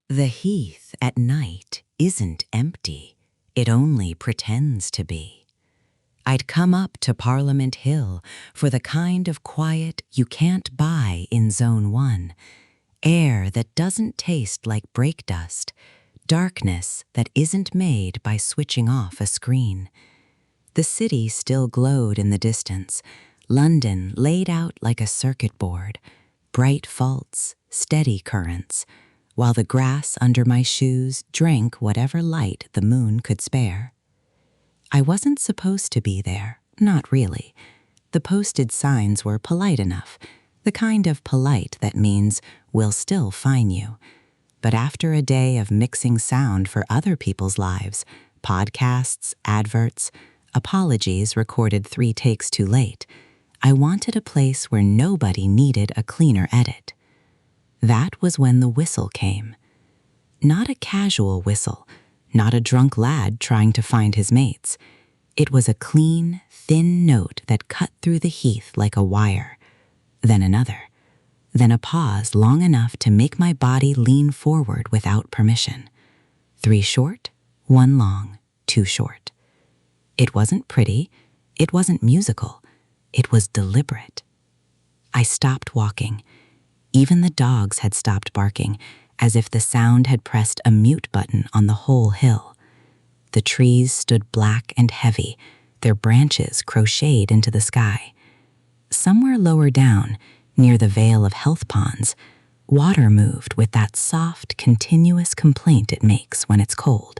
The heath at night isn't empty, it only pretends to be. I'd come up to Parliament Hill for the kind of quiet you can't buy in Zone 1, air that doesn't taste like brake dust, darkness that isn't made by switching off a screen. The city still glowed in the distance, London laid out like a circuit board, bright faults, steady currents, while the grass under my shoes drank whatever light the moon could spare. I wasn't supposed to be there, not really. The posted signs were polite enough, the kind of polite that means we'll still fine you. But after a day of mixing sound for other people's lives, podcasts, adverts, apologies recorded 3 takes too late, I wanted a place where nobody needed a cleaner edit. That was when the whistle came. Not a casual whistle, not a drunk lad trying to find his mates. It was a clean, thin note that cut through the heath like a wire. Then another. Then a pause long enough to make my body lean forward without permission. 3 short, 1 long, 2 short. It wasn't pretty, it wasn't musical, it was deliberate. I stopped walking. Even the dogs had stopped barking, as if the sound had pressed a mute button on the whole hill. The trees stood black and heavy, their branches crocheted into the sky. Somewhere lower down, near the Vale of Health Ponds, water moved with that soft, continuous complaint it makes when it's cold.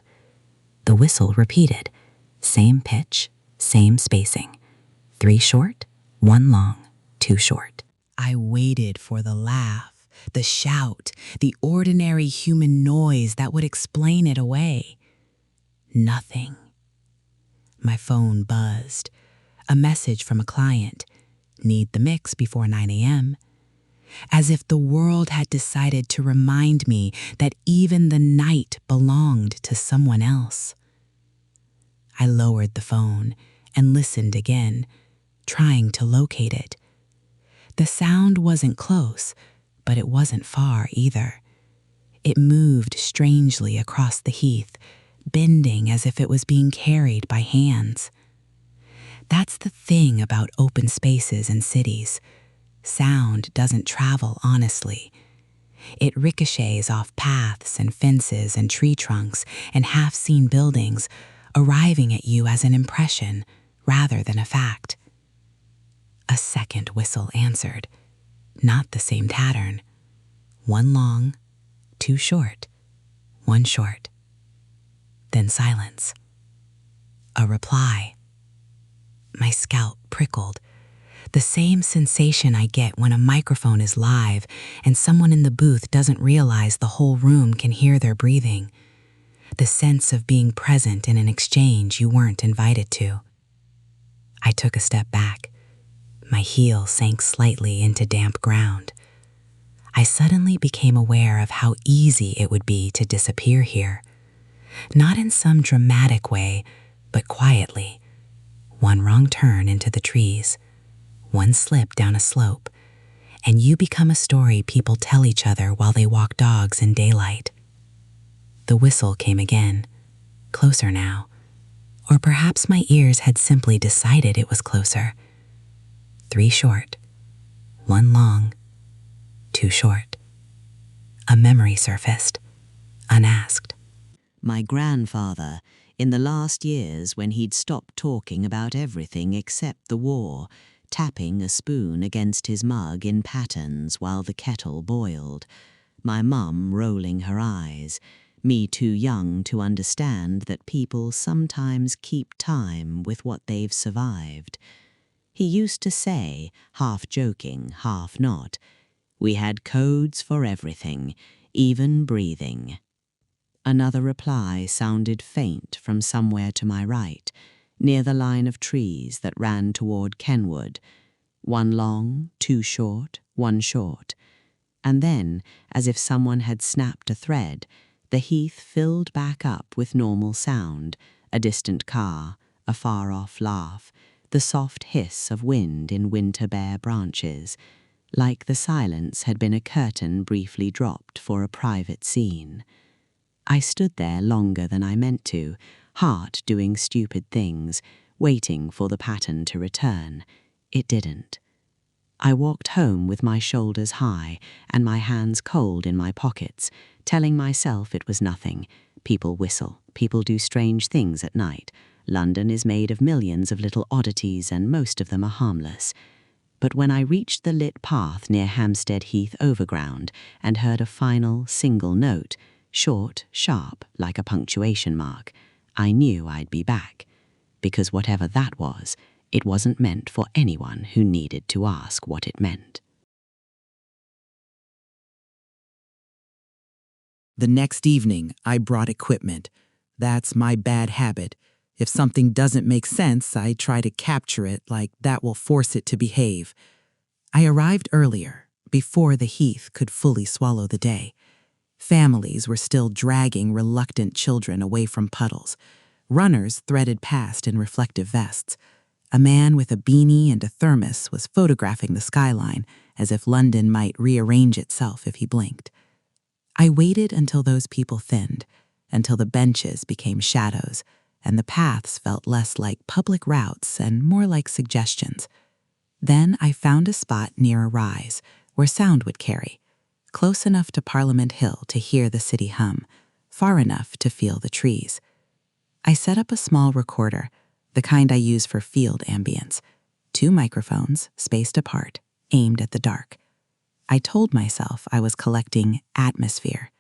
The whistle repeated, same pitch, same spacing. 3 short, 1 long, 2 short. I waited for the laugh, the shout, the ordinary human noise that would explain it away. Nothing. My phone buzzed. A message from a client. Need the mix before 9 a.m. As if the world had decided to remind me that even the night belonged to someone else. I lowered the phone and listened again, trying to locate it. The sound wasn't close, but it wasn't far either. It moved strangely across the heath, bending as if it was being carried by hands. That's the thing about open spaces and cities. Sound doesn't travel honestly. It ricochets off paths and fences and tree trunks and half-seen buildings, arriving at you as an impression rather than a fact. A second whistle answered. Not the same pattern. 1 long, 2 short, 1 short. Then silence. A reply. My scalp prickled. The same sensation I get when a microphone is live and someone in the booth doesn't realize the whole room can hear their breathing. The sense of being present in an exchange you weren't invited to. I took a step back. My heel sank slightly into damp ground. I suddenly became aware of how easy it would be to disappear here. Not in some dramatic way, but quietly. 1 wrong turn into the trees, 1 slip down a slope, and you become a story people tell each other while they walk dogs in daylight. The whistle came again, closer now, or perhaps my ears had simply decided it was closer. 3 short, 1 long, 2 short. A memory surfaced, unasked. My grandfather, in the last years when he'd stopped talking about everything except the war, tapping a spoon against his mug in patterns while the kettle boiled. My mum rolling her eyes, me too young to understand that people sometimes keep time with what they've survived. He used to say, half joking, half not, we had codes for everything, even breathing. Another reply sounded faint from somewhere to my right, near the line of trees that ran toward Kenwood. 1 long, 2 short, 1 short. And then, as if someone had snapped a thread, the heath filled back up with normal sound, a distant car, a far-off laugh, the soft hiss of wind in winter bare branches. like the silence had been a curtain briefly dropped for a private scene. I stood there longer than I meant to, heart doing stupid things, waiting for the pattern to return. It didn't. I walked home with my shoulders high and my hands cold in my pockets, telling myself it was nothing. People whistle, people do strange things at night. London is made of millions of little oddities and most of them are harmless. But when I reached the lit path near Hampstead Heath overground and heard a final, single note, short, sharp, like a punctuation mark, I knew I'd be back. Because whatever that was, it wasn't meant for anyone who needed to ask what it meant. The next evening, I brought equipment. That's my bad habit. If something doesn't make sense, I try to capture it like that will force it to behave. I arrived earlier, before the Heath could fully swallow the day. Families were still dragging reluctant children away from puddles. Runners threaded past in reflective vests. A man with a beanie and a thermos was photographing the skyline as if London might rearrange itself if he blinked. I waited until those people thinned, until the benches became shadows, and the paths felt less like public routes and more like suggestions. Then I found a spot near a rise where sound would carry, close enough to Parliament Hill to hear the city hum, far enough to feel the trees. I set up a small recorder, the kind I use for field ambience, 2 microphones spaced apart, aimed at the dark. I told myself I was collecting atmosphere.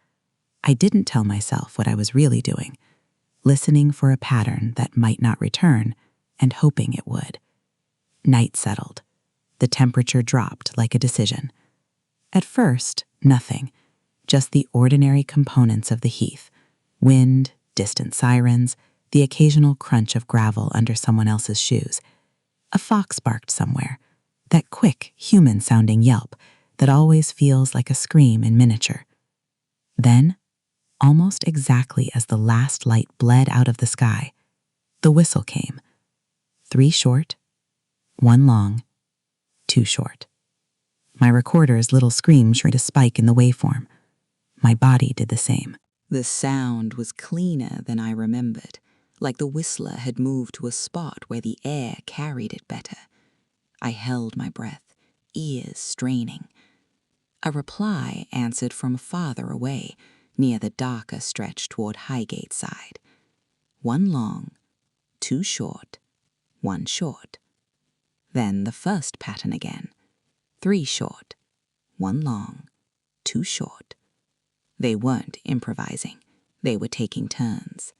I didn't tell myself what I was really doing, listening for a pattern that might not return and hoping it would. Night settled. The temperature dropped like a decision. At first, nothing, just the ordinary components of the Heath: wind, distant sirens, the occasional crunch of gravel under someone else's shoes. A fox barked somewhere, that quick, human-sounding yelp that always feels like a scream in miniature. Then, almost exactly as the last light bled out of the sky, the whistle came. 3 short, 1 long, 2 short. My recorder's little scream shrieked a spike in the waveform. My body did the same. The sound was cleaner than I remembered, like the whistler had moved to a spot where the air carried it better. I held my breath, ears straining. A reply answered from farther away, near the darker stretch toward Highgate side. 1 long, 2 short, 1 short. Then the first pattern again. 3 short, 1 long, 2 short. They weren't improvising. They were taking turns.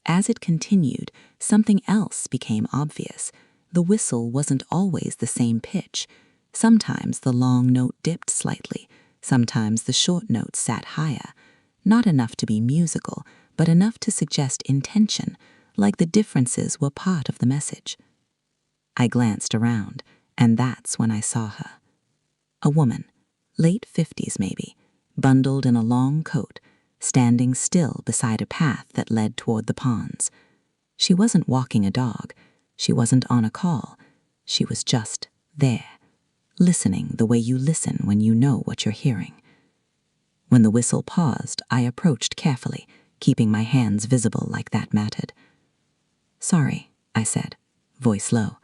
As it continued, something else became obvious. The whistle wasn't always the same pitch. Sometimes the long note dipped slightly. Sometimes the short note sat higher. Not enough to be musical, but enough to suggest intention, like the differences were part of the message. I glanced around, and that's when I saw her. A woman, late 50s maybe, bundled in a long coat, standing still beside a path that led toward the ponds. She wasn't walking a dog. She wasn't on a call. She was just there, listening the way you listen when you know what you're hearing. When the whistle paused, I approached carefully, keeping my hands visible like that mattered. "Sorry," I said, voice low.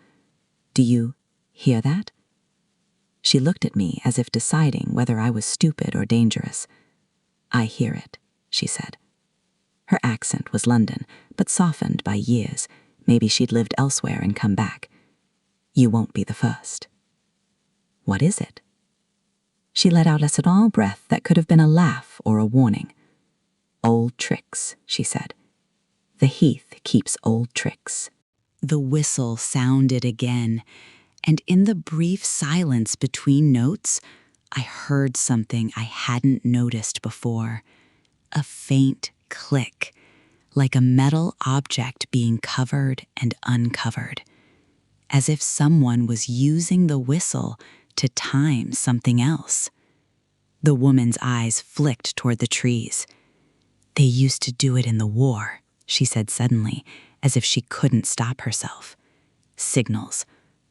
"Do you hear that?" She looked at me as if deciding whether I was stupid or dangerous. "I hear it," she said. Her accent was London, but softened by years. Maybe she'd lived elsewhere and come back. "You won't be the first." "What is it?" She let out a small breath that could have been a laugh or a warning. "Old tricks," she said. "The Heath keeps old tricks." The whistle sounded again, and in the brief silence between notes, I heard something I hadn't noticed before. A faint click, like a metal object being covered and uncovered, as if someone was using the whistle to time something else. The woman's eyes flicked toward the trees. "They used to do it in the war," she said suddenly, as if she couldn't stop herself. "Signals.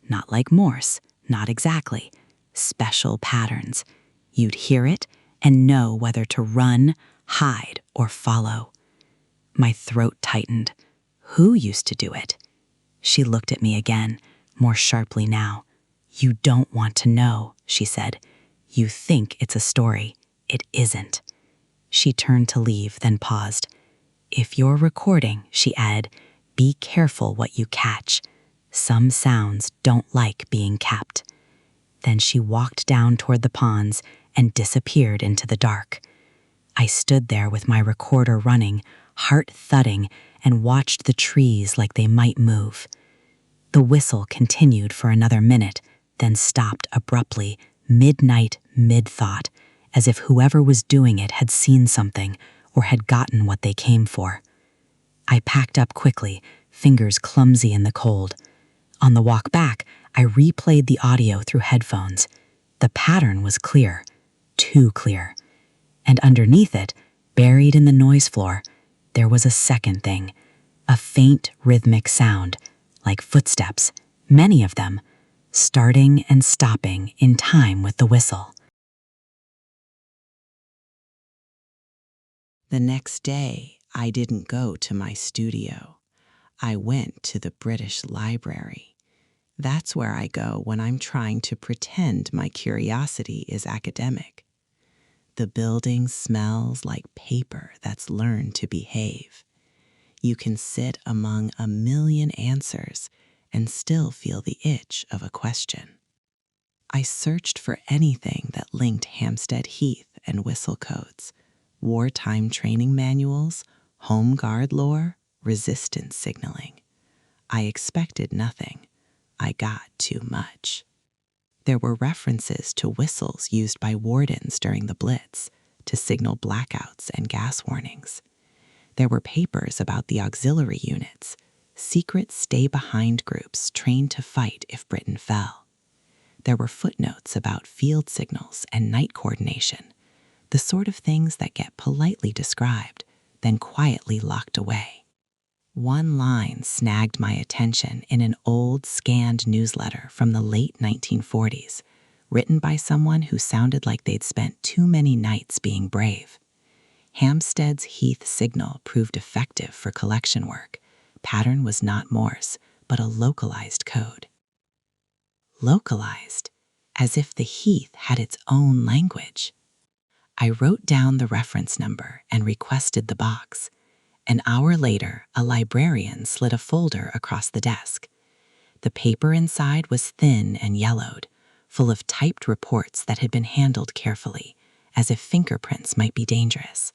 Not like Morse, not exactly. special patterns. You'd hear it and know whether to run, hide, or follow. My throat tightened. Who used to do it? She looked at me again, more sharply now. You don't want to know, she said. You think it's a story. It isn't. She turned to leave, then paused. If you're recording, she added, be careful what you catch. Some sounds don't like being capped. Then she walked down toward the ponds and disappeared into the dark. I stood there with my recorder running, heart thudding, and watched the trees like they might move. The whistle continued for another minute, then stopped abruptly, midnight, mid-thought, as if whoever was doing it had seen something or had gotten what they came for. I packed up quickly, fingers clumsy in the cold. On the walk back, I replayed the audio through headphones. The pattern was clear, too clear. And underneath it, buried in the noise floor, there was a second thing, a faint rhythmic sound, like footsteps, many of them, starting and stopping in time with the whistle. The next day, I didn't go to my studio. I went to the British Library. That's where I go when I'm trying to pretend my curiosity is academic. The building smells like paper that's learned to behave. You can sit among a million answers and still feel the itch of a question. I searched for anything that linked Hampstead Heath and whistle codes, wartime training manuals, home guard lore, resistance signaling. I expected nothing. I got too much. There were references to whistles used by wardens during the Blitz to signal blackouts and gas warnings. There were papers about the auxiliary units, secret stay-behind groups trained to fight if Britain fell. There were footnotes about field signals and night coordination, the sort of things that get politely described, then quietly locked away. One line snagged my attention in an old scanned newsletter from the late 1940s, written by someone who sounded like they'd spent too many nights being brave. Hampstead's Heath signal proved effective for collection work. Pattern was not Morse, but a localized code. Localized, as if the Heath had its own language. I wrote down the reference number and requested the box. An hour later, a librarian slid a folder across the desk. The paper inside was thin and yellowed, full of typed reports that had been handled carefully, as if fingerprints might be dangerous.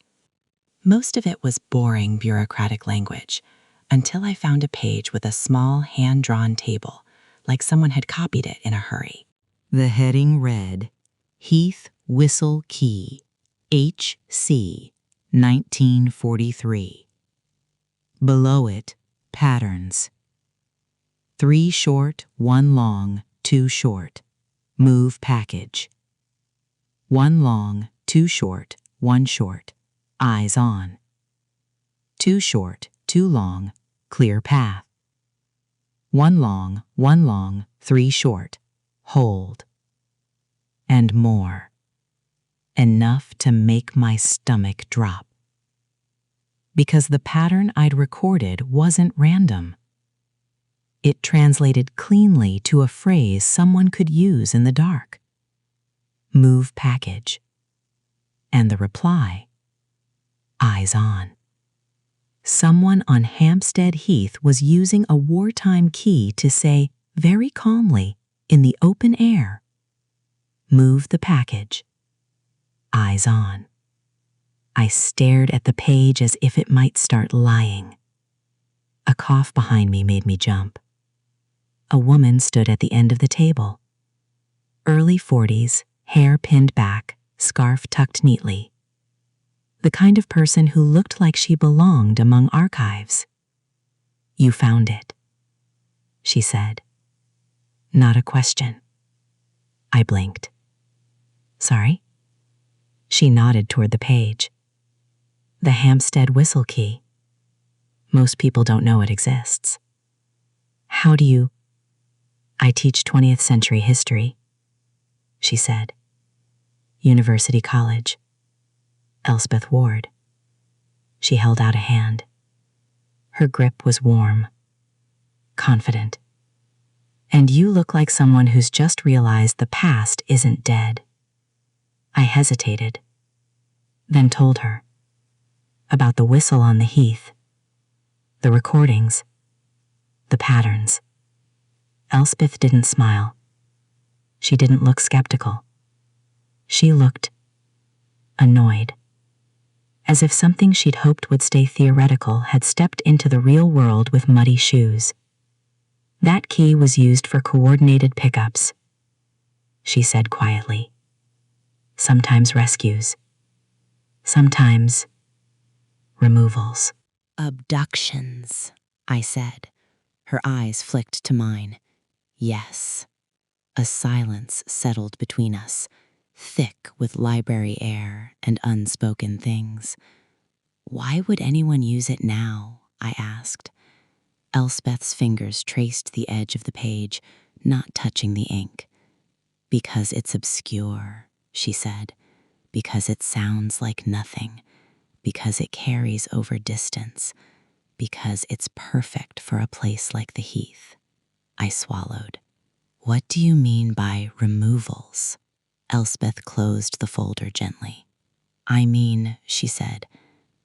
Most of it was boring bureaucratic language, until I found a page with a small hand-drawn table, like someone had copied it in a hurry. The heading read, Heath Whistle Key, H.C., 1943. Below it, patterns. 3 short, 1 long, 2 short. Move package. 1 long, 2 short, 1 short. Eyes on. 2 short, 2 long, clear path. 1 long, 3 short. Hold. And more. Enough to make my stomach drop. Because the pattern I'd recorded wasn't random. It translated cleanly to a phrase someone could use in the dark. Move package. And the reply, eyes on. Someone on Hampstead Heath was using a wartime key to say, very calmly, in the open air, move the package. Eyes on. I stared at the page as if it might start lying. A cough behind me made me jump. A woman stood at the end of the table. Early 40s, hair pinned back, scarf tucked neatly. The kind of person who looked like she belonged among archives. You found it, she said. Not a question. I blinked. Sorry? She nodded toward the page. The Hampstead whistle key. Most people don't know it exists. How do you... I teach 20th century history. she said. University College. Elspeth Ward. She held out a hand. Her grip was warm, confident. And you look like someone who's just realized the past isn't dead. I hesitated, then told her about the whistle on the heath, the recordings, the patterns. Elspeth didn't smile. She didn't look skeptical. She looked annoyed, as if something she'd hoped would stay theoretical had stepped into the real world with muddy shoes. That key was used for coordinated pickups, she said quietly. Sometimes rescues. Sometimes removals. Abductions, I said. Her eyes flicked to mine. Yes. A silence settled between us, thick with library air and unspoken things. Why would anyone use it now? I asked. Elspeth's fingers traced the edge of the page, not touching the ink. Because it's obscure, she said. Because it sounds like nothing. Because it carries over distance. Because it's perfect for a place like the Heath. I swallowed. What do you mean by removals? Elspeth closed the folder gently. I mean, she said,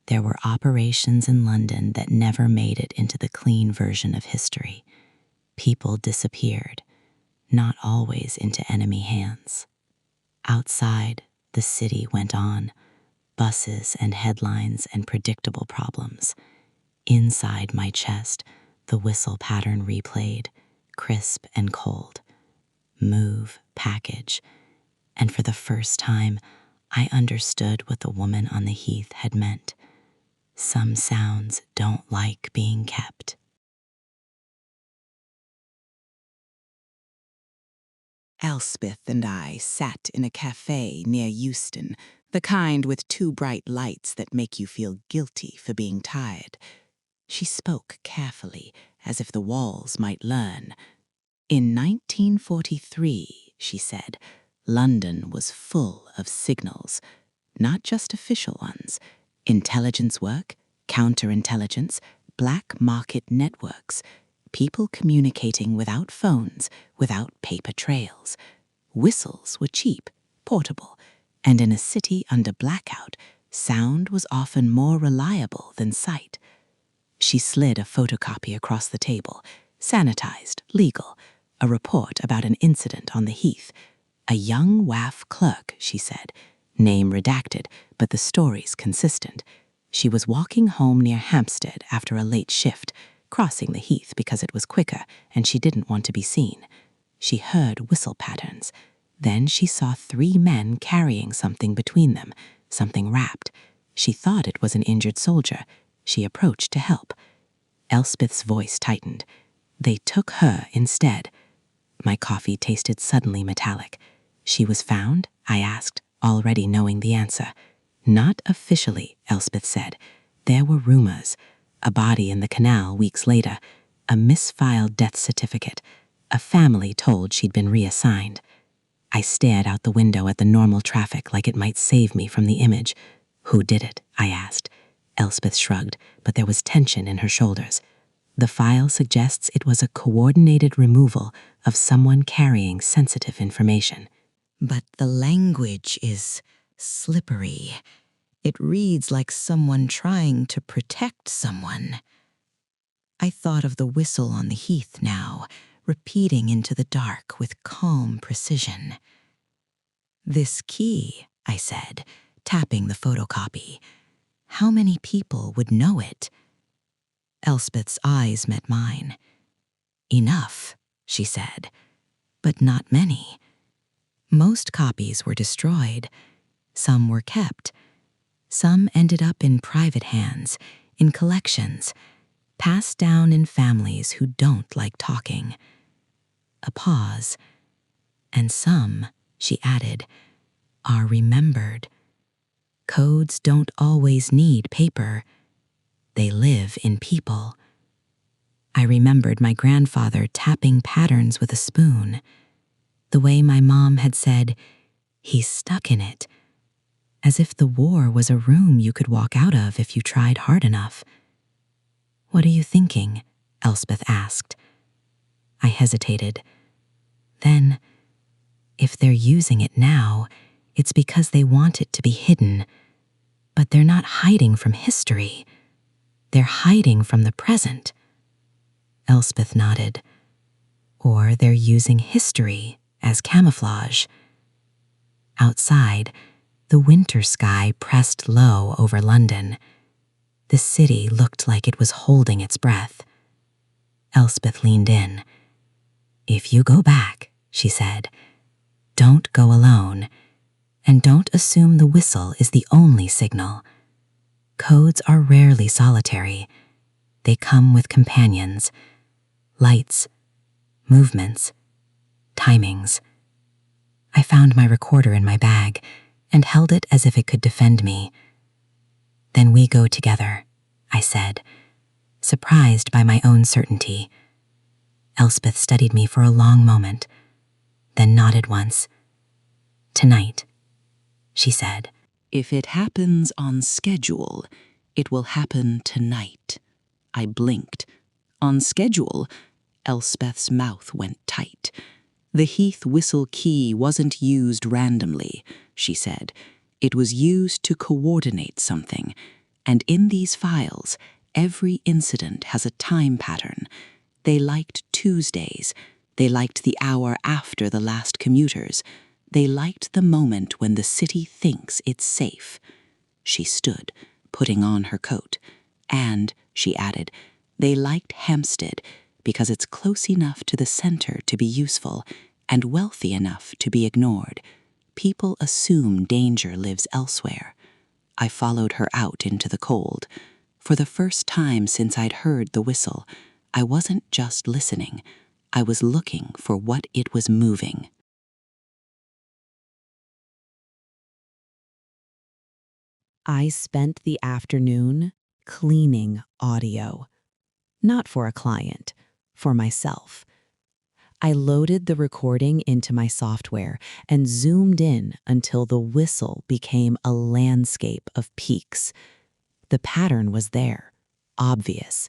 there were operations in London that never made it into the clean version of history. People disappeared, not always into enemy hands. Outside, the city went on, buses and headlines and predictable problems. Inside my chest, the whistle pattern replayed, crisp and cold. Move, package. And for the first time, I understood what the woman on the heath had meant. Some sounds don't like being kept. Elspeth and I sat in a cafe near Euston, the kind with 2 bright lights that make you feel guilty for being tired. She spoke carefully, as if the walls might learn. In 1943, she said, London was full of signals, not just official ones. Intelligence work, counterintelligence, black market networks, people communicating without phones, without paper trails. Whistles were cheap, portable, and in a city under blackout, sound was often more reliable than sight. She slid a photocopy across the table, sanitized, legal, a report about an incident on the Heath. A young WAF clerk, she said, name redacted, but the story's consistent. She was walking home near Hampstead after a late shift, crossing the Heath because it was quicker and she didn't want to be seen. She heard whistle patterns. Then she saw 3 men carrying something between them, something wrapped. She thought it was an injured soldier. She approached to help. Elspeth's voice tightened. They took her instead. My coffee tasted suddenly metallic. She was found? I asked, already knowing the answer. Not officially, Elspeth said. There were rumors. A body in the canal weeks later. A misfiled death certificate. A family told she'd been reassigned. I stared out the window at the normal traffic like it might save me from the image. Who did it? I asked. Elspeth shrugged, but there was tension in her shoulders. The file suggests it was a coordinated removal of someone carrying sensitive information. But the language is slippery. It reads like someone trying to protect someone. I thought of the whistle on the Heath now, repeating into the dark with calm precision. This key, I said, tapping the photocopy. How many people would know it? Elspeth's eyes met mine. Enough, she said, but not many. Most copies were destroyed. Some were kept. Some ended up in private hands, in collections, passed down in families who don't like talking. A pause. And some, she added, are remembered. Codes don't always need paper. They live in people. I remembered my grandfather tapping patterns with a spoon. The way my mom had said, "He's stuck in it," as if the war was a room you could walk out of if you tried hard enough. "What are you thinking?" Elspeth asked. I hesitated. Then, if they're using it now, it's because they want it to be hidden. But they're not hiding from history. They're hiding from the present. Elspeth nodded. Or they're using history as camouflage. Outside, the winter sky pressed low over London. The city looked like it was holding its breath. Elspeth leaned in. "If you go back," she said, "don't go alone, and don't assume the whistle is the only signal. Codes are rarely solitary. They come with companions, lights, movements, timings." I found my recorder in my bag and held it as if it could defend me. "Then we go together," I said, surprised by my own certainty. Elspeth studied me for a long moment, then nodded once. "Tonight," she said. "If it happens on schedule, it will happen tonight." I blinked. On schedule? Elspeth's mouth went tight. "The Heath whistle key wasn't used randomly," she said. "It was used to coordinate something. And in these files, every incident has a time pattern. They liked Tuesdays. They liked the hour after the last commuters. They liked the moment when the city thinks it's safe." She stood, putting on her coat. "And," she added, "they liked Hampstead because it's close enough to the center to be useful and wealthy enough to be ignored. People assume danger lives elsewhere." I followed her out into the cold. For the first time since I'd heard the whistle, I wasn't just listening. I was looking for what it was moving. I spent the afternoon cleaning audio. Not for a client, for myself. I loaded the recording into my software and zoomed in until the whistle became a landscape of peaks. The pattern was there, obvious.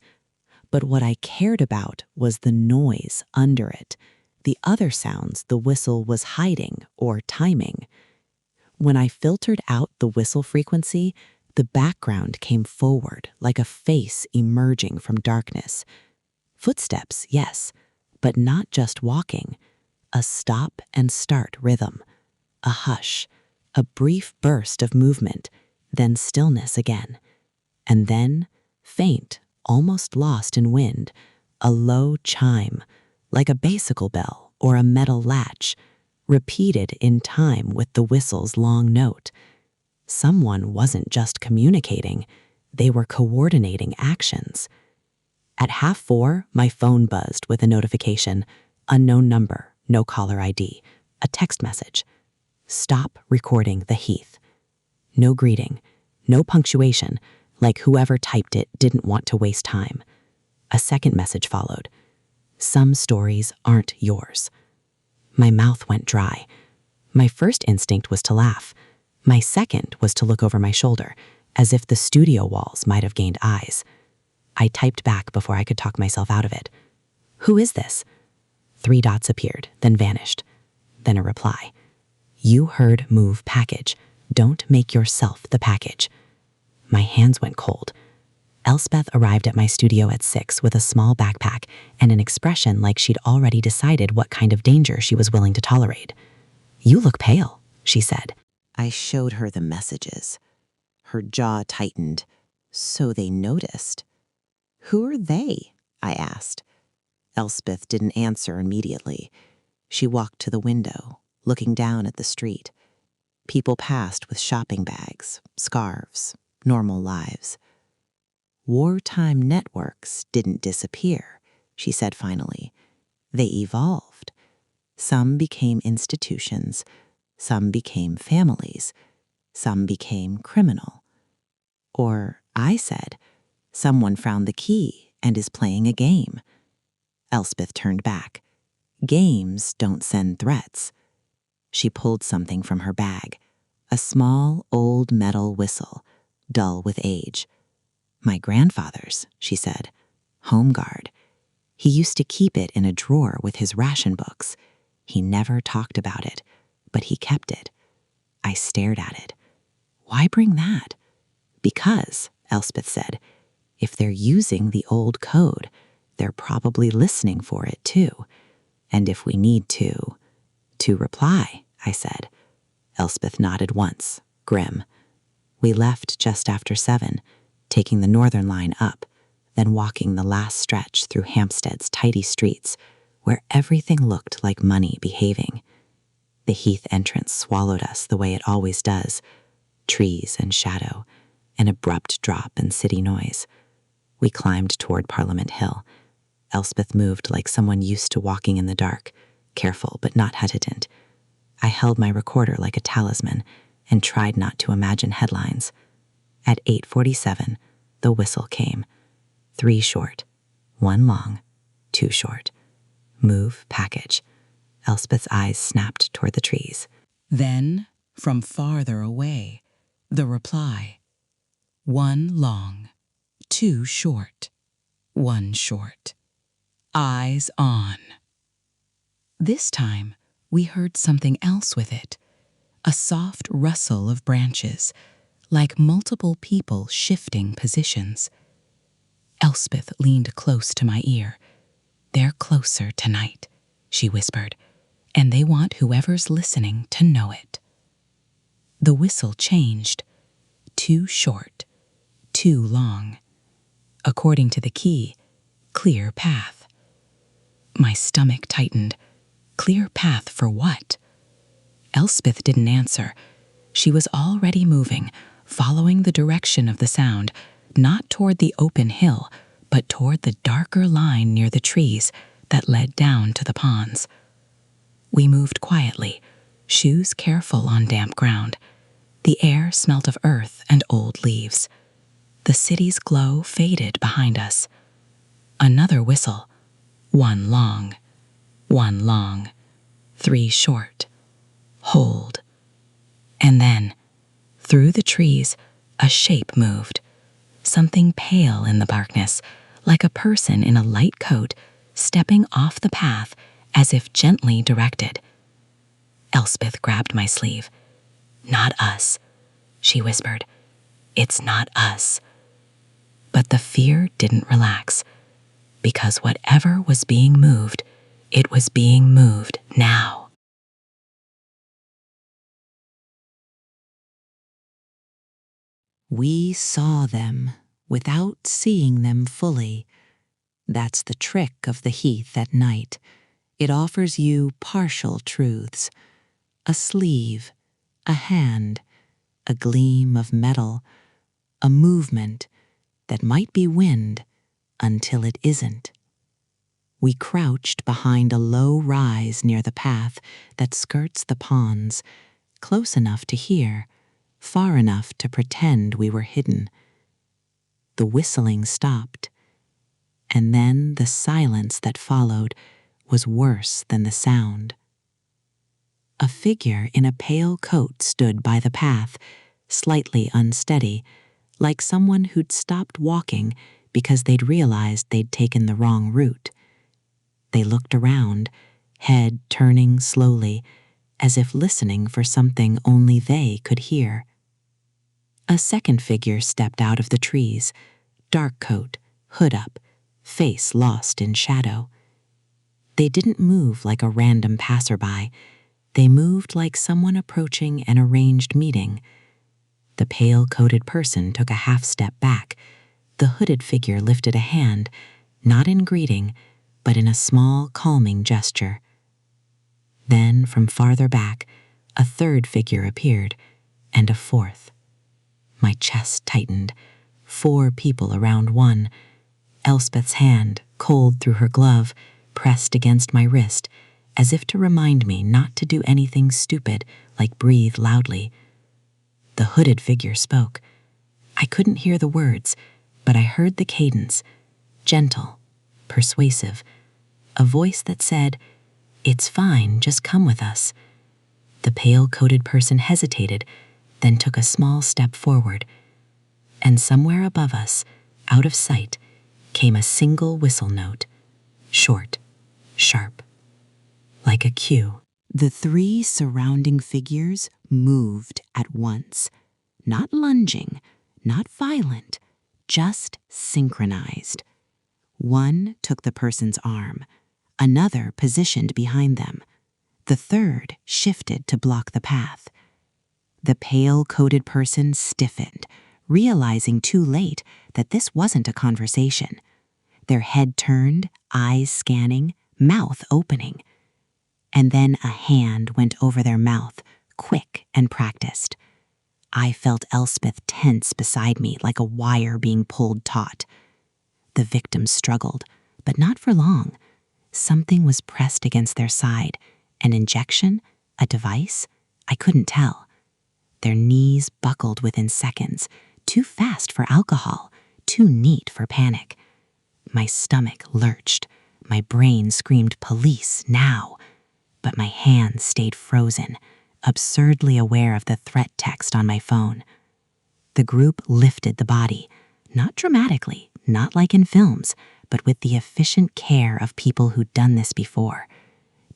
But what I cared about was the noise under it, the other sounds the whistle was hiding or timing. When I filtered out the whistle frequency, the background came forward like a face emerging from darkness. Footsteps, yes, but not just walking. A stop and start rhythm. A hush, a brief burst of movement, then stillness again. And then, faint, almost lost in wind, a low chime, like a bicycle bell or a metal latch, repeated in time with the whistle's long note. Someone wasn't just communicating, they were coordinating actions. At 4:30, my phone buzzed with a notification. Unknown number, no caller ID. A text message. "Stop recording the Heath." No greeting, no punctuation, like whoever typed it didn't want to waste time. A second message followed. "Some stories aren't yours." My mouth went dry. My first instinct was to laugh. My second was to look over my shoulder, as if the studio walls might have gained eyes. I typed back before I could talk myself out of it. "Who is this?" 3 dots appeared, then vanished. Then a reply. "You heard move package. Don't make yourself the package." My hands went cold. Elspeth arrived at my studio at 6 with a small backpack and an expression like she'd already decided what kind of danger she was willing to tolerate. "You look pale," she said. I showed her the messages. Her jaw tightened. So they noticed. "Who are they?" I asked. Elspeth didn't answer immediately. She walked to the window, looking down at the street. People passed with shopping bags, scarves, normal lives. "Wartime networks didn't disappear," she said finally. "They evolved. Some became institutions, some became families, some became criminal." Or, I said, "Someone found the key and is playing a game." Elspeth turned back. Games don't send threats. She pulled something from her bag, a small, old metal whistle, dull with age. My grandfather's, she said. Home guard. He used to keep it in a drawer with his ration books. He never talked about it, but he kept it. I stared at it. Why bring that? Because, Elspeth said, if they're using the old code, they're probably listening for it too. And if we need to reply, I said. Elspeth nodded once, grim. We left just after 7, taking the Northern Line up, then walking the last stretch through Hampstead's tidy streets, where everything looked like money behaving. The Heath entrance swallowed us the way it always does, trees and shadow, an abrupt drop in city noise. We climbed toward Parliament Hill. Elspeth moved like someone used to walking in the dark, careful but not hesitant. I held my recorder like a talisman and tried not to imagine headlines. At 8:47, the whistle came. 3 short, 1 long, 2 short. Move package. Elspeth's eyes snapped toward the trees. Then, from farther away, the reply. 1 long, 2 short, 1 short. Eyes on. This time, we heard something else with it, a soft rustle of branches, like multiple people shifting positions. Elspeth leaned close to my ear. They're closer tonight, she whispered, and they want whoever's listening to know it. The whistle changed. 2 short, 2 long. According to the key, clear path. My stomach tightened. Clear path for what? Elspeth didn't answer. She was already moving, following the direction of the sound, not toward the open hill, but toward the darker line near the trees that led down to the ponds. We moved quietly, shoes careful on damp ground. The air smelt of earth and old leaves. The city's glow faded behind us. Another whistle. 1 long. 1 long. 3 short. Hold. And then, through the trees, a shape moved. Something pale in the darkness, like a person in a light coat, stepping off the path as if gently directed. Elspeth grabbed my sleeve. Not us, she whispered. It's not us. But the fear didn't relax, because whatever was being moved, it was being moved now. We saw them without seeing them fully. That's the trick of the Heath at night. It offers you partial truths. A sleeve, a hand, a gleam of metal, a movement that might be wind until it isn't. We crouched behind a low rise near the path that skirts the ponds, close enough to hear, far enough to pretend we were hidden. The whistling stopped, and then the silence that followed was worse than the sound. A figure in a pale coat stood by the path, slightly unsteady, like someone who'd stopped walking because they'd realized they'd taken the wrong route. They looked around, head turning slowly, as if listening for something only they could hear. A second figure stepped out of the trees, dark coat, hood up, face lost in shadow. They didn't move like a random passerby. They moved like someone approaching an arranged meeting. The pale-coated person took a half-step back. The hooded figure lifted a hand, not in greeting, but in a small, calming gesture. Then, from farther back, a third figure appeared, and a fourth. My chest tightened. 4 people around one. Elspeth's hand, cold through her glove, pressed against my wrist, as if to remind me not to do anything stupid like breathe loudly. The hooded figure spoke. I couldn't hear the words, but I heard the cadence, gentle, persuasive, a voice that said, "It's fine, just come with us." The pale-coated person hesitated, then took a small step forward. And somewhere above us, out of sight, came a single whistle note. Short, sharp, like a cue. The 3 surrounding figures moved at once. Not lunging, not violent, just synchronized. One took the person's arm, another positioned behind them. The third shifted to block the path. The pale-coated person stiffened, realizing too late that this wasn't a conversation. Their head turned, eyes scanning, mouth opening. And then a hand went over their mouth, quick and practiced. I felt Elspeth tense beside me like a wire being pulled taut. The victims struggled, but not for long. Something was pressed against their side. An injection? A device? I couldn't tell. Their knees buckled within seconds, too fast for alcohol, too neat for panic. My stomach lurched. My brain screamed, "Police, now!" But my hands stayed frozen, absurdly aware of the threat text on my phone. The group lifted the body, not dramatically, not like in films, but with the efficient care of people who'd done this before.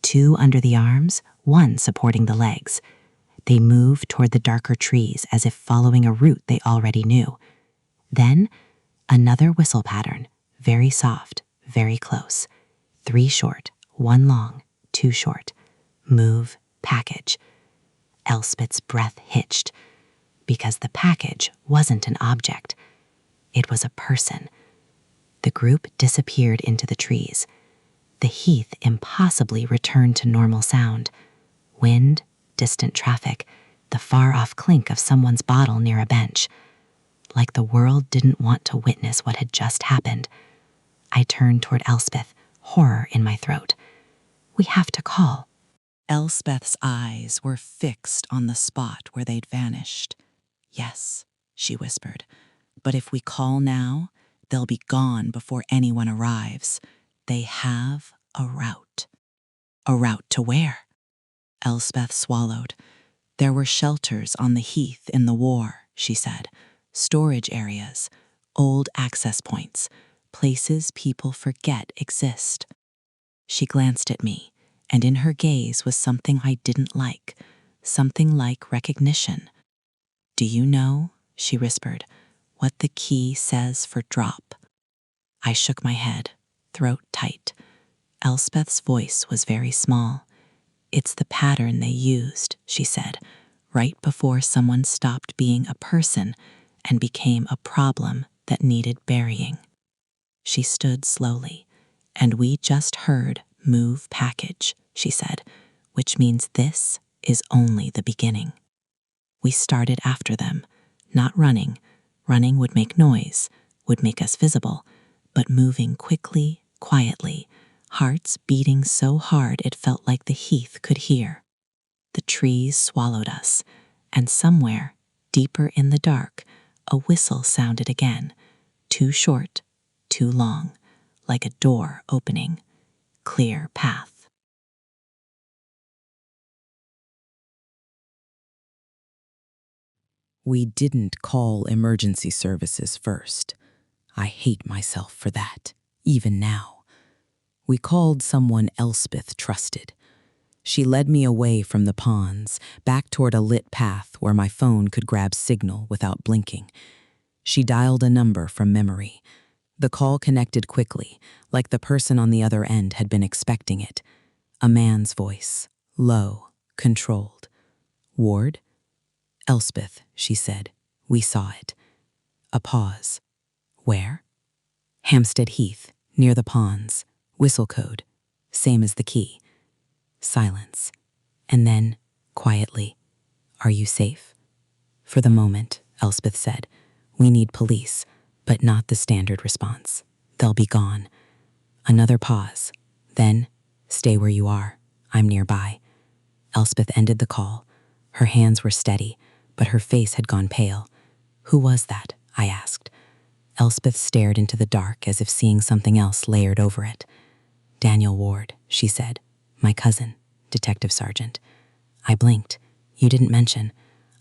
2 under the arms, 1 supporting the legs. They moved toward the darker trees as if following a route they already knew. Then, another whistle pattern, very soft, very close. 3 short, 1 long, 2 short. Move, package. Elspeth's breath hitched, because the package wasn't an object. It was a person. The group disappeared into the trees. The heath impossibly returned to normal sound. Wind, distant traffic, the far-off clink of someone's bottle near a bench. Like the world didn't want to witness what had just happened. I turned toward Elspeth, horror in my throat. "We have to call." Elspeth's eyes were fixed on the spot where they'd vanished. "Yes," she whispered, "but if we call now, they'll be gone before anyone arrives. They have a route." "A route to where?" Elspeth swallowed. "There were shelters on the heath in the war," she said. "Storage areas, old access points, places people forget exist." She glanced at me, and in her gaze was something I didn't like, something like recognition. "Do you know," she whispered, "what the key says for drop?" I shook my head, throat tight. Elspeth's voice was very small. "It's the pattern they used," she said, "right before someone stopped being a person and became a problem that needed burying." She stood slowly, and we just heard "move package," she said, "which means this is only the beginning." We started after them, not running. Running would make noise, would make us visible, but moving quickly, quietly, hearts beating so hard it felt like the heath could hear. The trees swallowed us, and somewhere, deeper in the dark, a whistle sounded again, too short, too long, like a door opening. Clear path. We didn't call emergency services first. I hate myself for that, even now. We called someone Elspeth trusted. She led me away from the ponds, back toward a lit path where my phone could grab signal without blinking. She dialed a number from memory. The call connected quickly, like the person on the other end had been expecting it. A man's voice, low, controlled. "Ward?" "Elspeth," she said. "We saw it." A pause. "Where?" "Hampstead Heath, near the ponds. Whistle code. Same as the key." Silence. And then, quietly, "Are you safe?" "For the moment," Elspeth said. "We need police, but not the standard response. They'll be gone." Another pause. Then, "Stay where you are. I'm nearby." Elspeth ended the call. Her hands were steady, but her face had gone pale. "Who was that?" I asked. Elspeth stared into the dark as if seeing something else layered over it. "Daniel Ward," she said. My cousin, Detective Sergeant. I blinked. You didn't mention.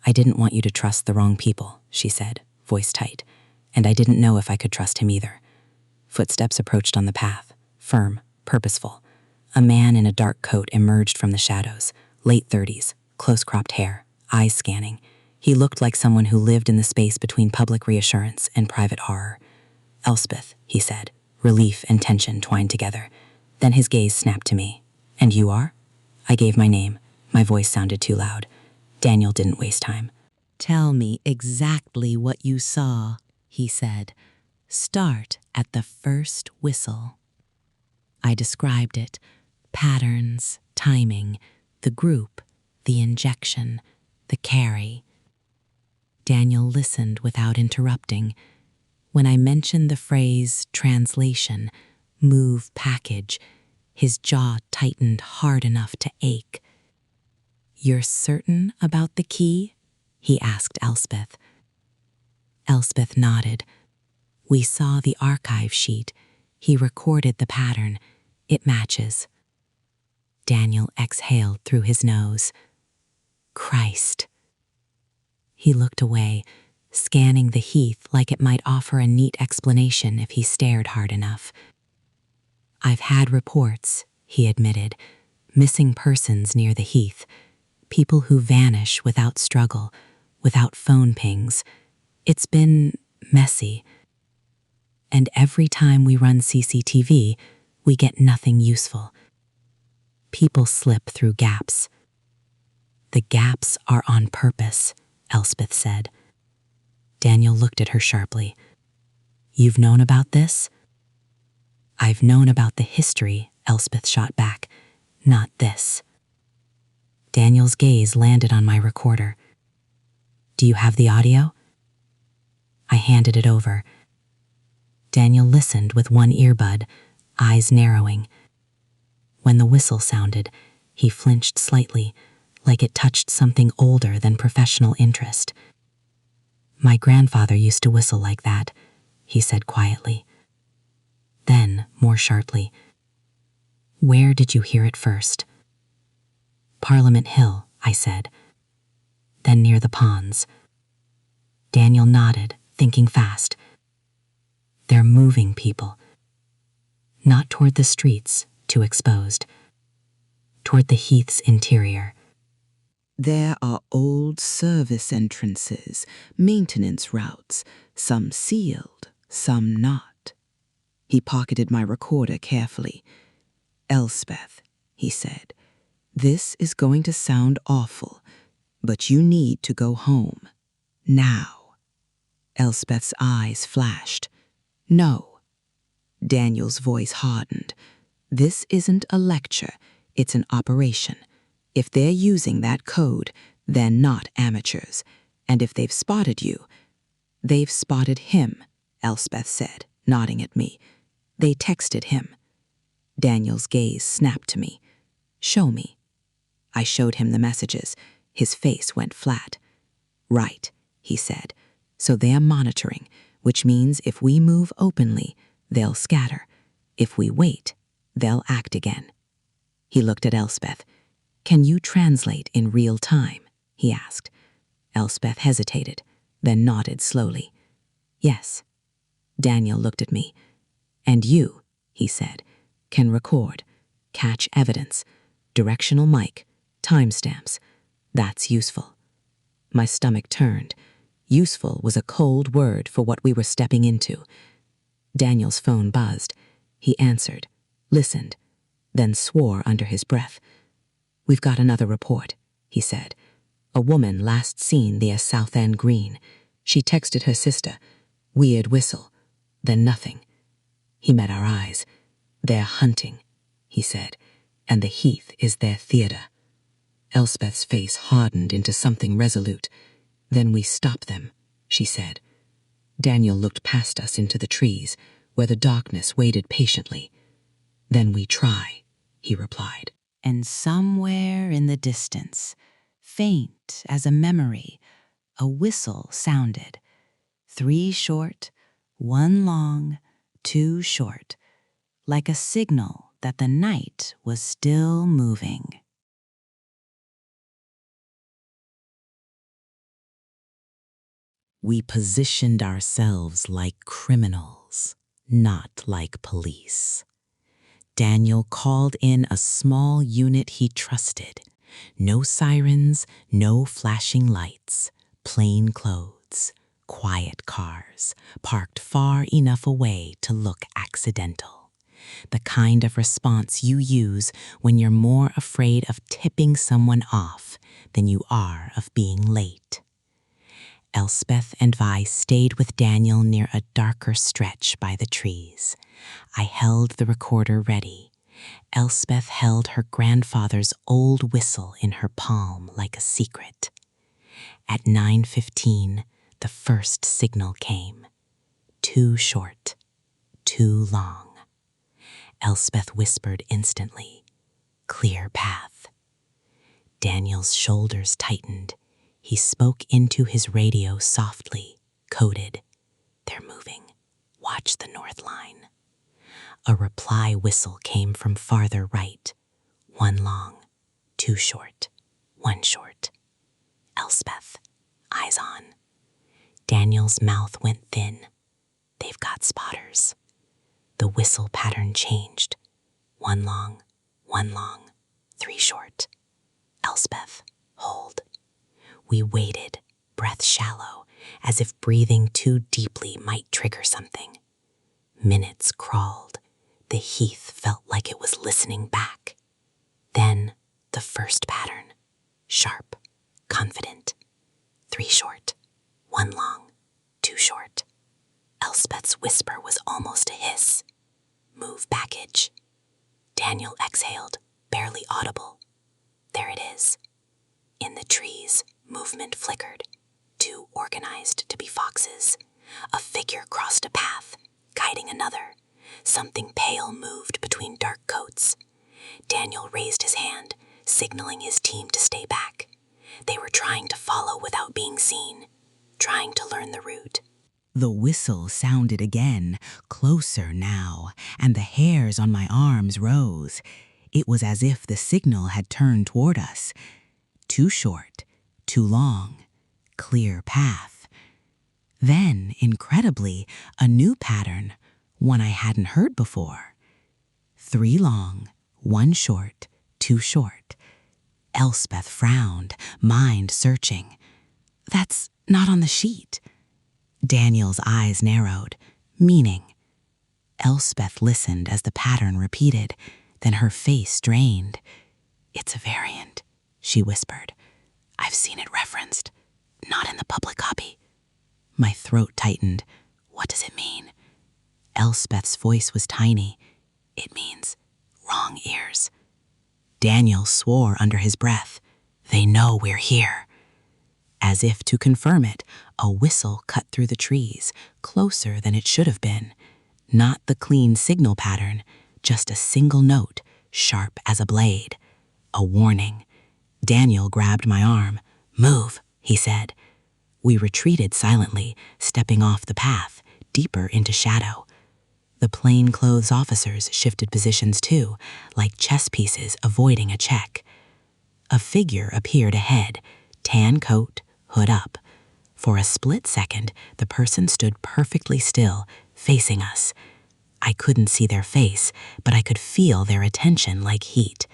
I didn't want you to trust the wrong people, she said, voice tight, and I didn't know if I could trust him either. Footsteps approached on the path, firm, purposeful. A man in a dark coat emerged from the shadows, late 30s, close-cropped hair, eyes scanning. He looked like someone who lived in the space between public reassurance and private horror. Elspeth, he said, relief and tension twined together. Then his gaze snapped to me. And you are? I gave my name. My voice sounded too loud. Daniel didn't waste time. Tell me exactly what you saw, he said. Start at the first whistle. I described it. Patterns, timing, the group, the injection, the carry. Daniel listened without interrupting. When I mentioned the phrase translation, move package, his jaw tightened hard enough to ache. You're certain about the key? He asked Elspeth. Elspeth nodded. We saw the archive sheet. He recorded the pattern. It matches. Daniel exhaled through his nose. Christ. He looked away, scanning the heath like it might offer a neat explanation if he stared hard enough. I've had reports, he admitted, missing persons near the heath, people who vanish without struggle, without phone pings. It's been messy. And every time we run CCTV, we get nothing useful. People slip through gaps. The gaps are on purpose, Elspeth said. Daniel looked at her sharply. You've known about this? I've known about the history, Elspeth shot back. Not this. Daniel's gaze landed on my recorder. Do you have the audio? I handed it over. Daniel listened with one earbud, eyes narrowing. When the whistle sounded, he flinched slightly, like it touched something older than professional interest. My grandfather used to whistle like that, he said quietly. Then, more sharply, where did you hear it first? Parliament Hill, I said. Then near the ponds. Daniel nodded, thinking fast. They're moving people. Not toward the streets, too exposed. Toward the heath's interior. There are old service entrances, maintenance routes, some sealed, some not. He pocketed my recorder carefully. Elspeth, he said, this is going to sound awful, but you need to go home. Now. Elspeth's eyes flashed. No. Daniel's voice hardened. This isn't a lecture, it's an operation. If they're using that code, they're not amateurs. And if they've spotted you, they've spotted him, Elspeth said, nodding at me. They texted him. Daniel's gaze snapped to me. Show me. I showed him the messages. His face went flat. Right, he said. So they're monitoring, which means if we move openly, they'll scatter. If we wait, they'll act again. He looked at Elspeth. Can you translate in real time? He asked. Elspeth hesitated, then nodded slowly. Yes. Daniel looked at me. And you, he said, can record, catch evidence, directional mic, timestamps. That's useful. My stomach turned. Useful was a cold word for what we were stepping into. Daniel's phone buzzed. He answered, listened, then swore under his breath. We've got another report, he said. A woman last seen near South End Green. She texted her sister. Weird whistle. Then nothing. He met our eyes. They're hunting, he said, and the heath is their theater. Elspeth's face hardened into something resolute. Then we stop them, she said. Daniel looked past us into the trees, where the darkness waited patiently. Then we try, he replied. And somewhere in the distance, faint as a memory, a whistle sounded. 3 short, 1 long, 2 short, like a signal that the night was still moving. We positioned ourselves like criminals, not like police. Daniel called in a small unit he trusted. No sirens, no flashing lights, plain clothes, quiet cars, parked far enough away to look accidental. The kind of response you use when you're more afraid of tipping someone off than you are of being late. Elspeth and Vi stayed with Daniel near a darker stretch by the trees. I held the recorder ready. Elspeth held her grandfather's old whistle in her palm like a secret. At 9:15, the first signal came. Too short, too long. Elspeth whispered instantly, "Clear path." Daniel's shoulders tightened. He spoke into his radio softly, coded, "They're moving. Watch the north line." A reply whistle came from farther right. One long, two short, one short. Elspeth, eyes on. Daniel's mouth went thin. "They've got spotters." The whistle pattern changed. One long, three short. Elspeth, hold. We waited, breath shallow, as if breathing too deeply might trigger something. Minutes crawled. The heath felt like it was listening back. Then the first pattern, sharp, confident. Three short, one long, two short. Elspeth's whisper was almost a hiss. "Move package." Daniel exhaled, barely audible. There it is. In the trees, movement flickered, too organized to be foxes. A figure crossed a path, guiding another. Something pale moved between dark coats. Daniel raised his hand, signaling his team to stay back. They were trying to follow without being seen, trying to learn the route. The whistle sounded again, closer now, and the hairs on my arms rose. It was as if the signal had turned toward us. Too short, too long, clear path. Then, incredibly, a new pattern, one I hadn't heard before. Three long, one short, two short. Elspeth frowned, mind searching. "That's not on the sheet." Daniel's eyes narrowed, meaning. Elspeth listened as the pattern repeated, then her face strained. "It's a variant," she whispered. "I've seen it referenced. Not in the public copy." My throat tightened. "What does it mean?" Elspeth's voice was tiny. "It means wrong ears." Daniel swore under his breath. "They know we're here." As if to confirm it, a whistle cut through the trees, closer than it should have been. Not the clean signal pattern, just a single note, sharp as a blade. A warning. Daniel grabbed my arm. "Move," he said. We retreated silently, stepping off the path, deeper into shadow. The plainclothes officers shifted positions too, like chess pieces avoiding a check. A figure appeared ahead, tan coat, hood up. For a split second, the person stood perfectly still, facing us. I couldn't see their face, but I could feel their attention like heat.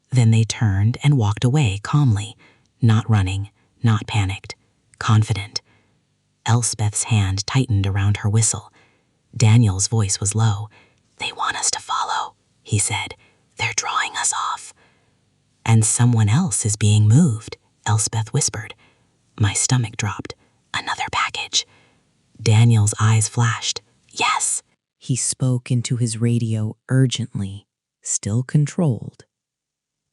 Then they turned and walked away calmly, not running, not panicked, confident. Elspeth's hand tightened around her whistle. Daniel's voice was low. "They want us to follow," he said. "They're drawing us off." "And someone else is being moved," Elspeth whispered. My stomach dropped. "Another package." Daniel's eyes flashed. "Yes." He spoke into his radio urgently, still controlled.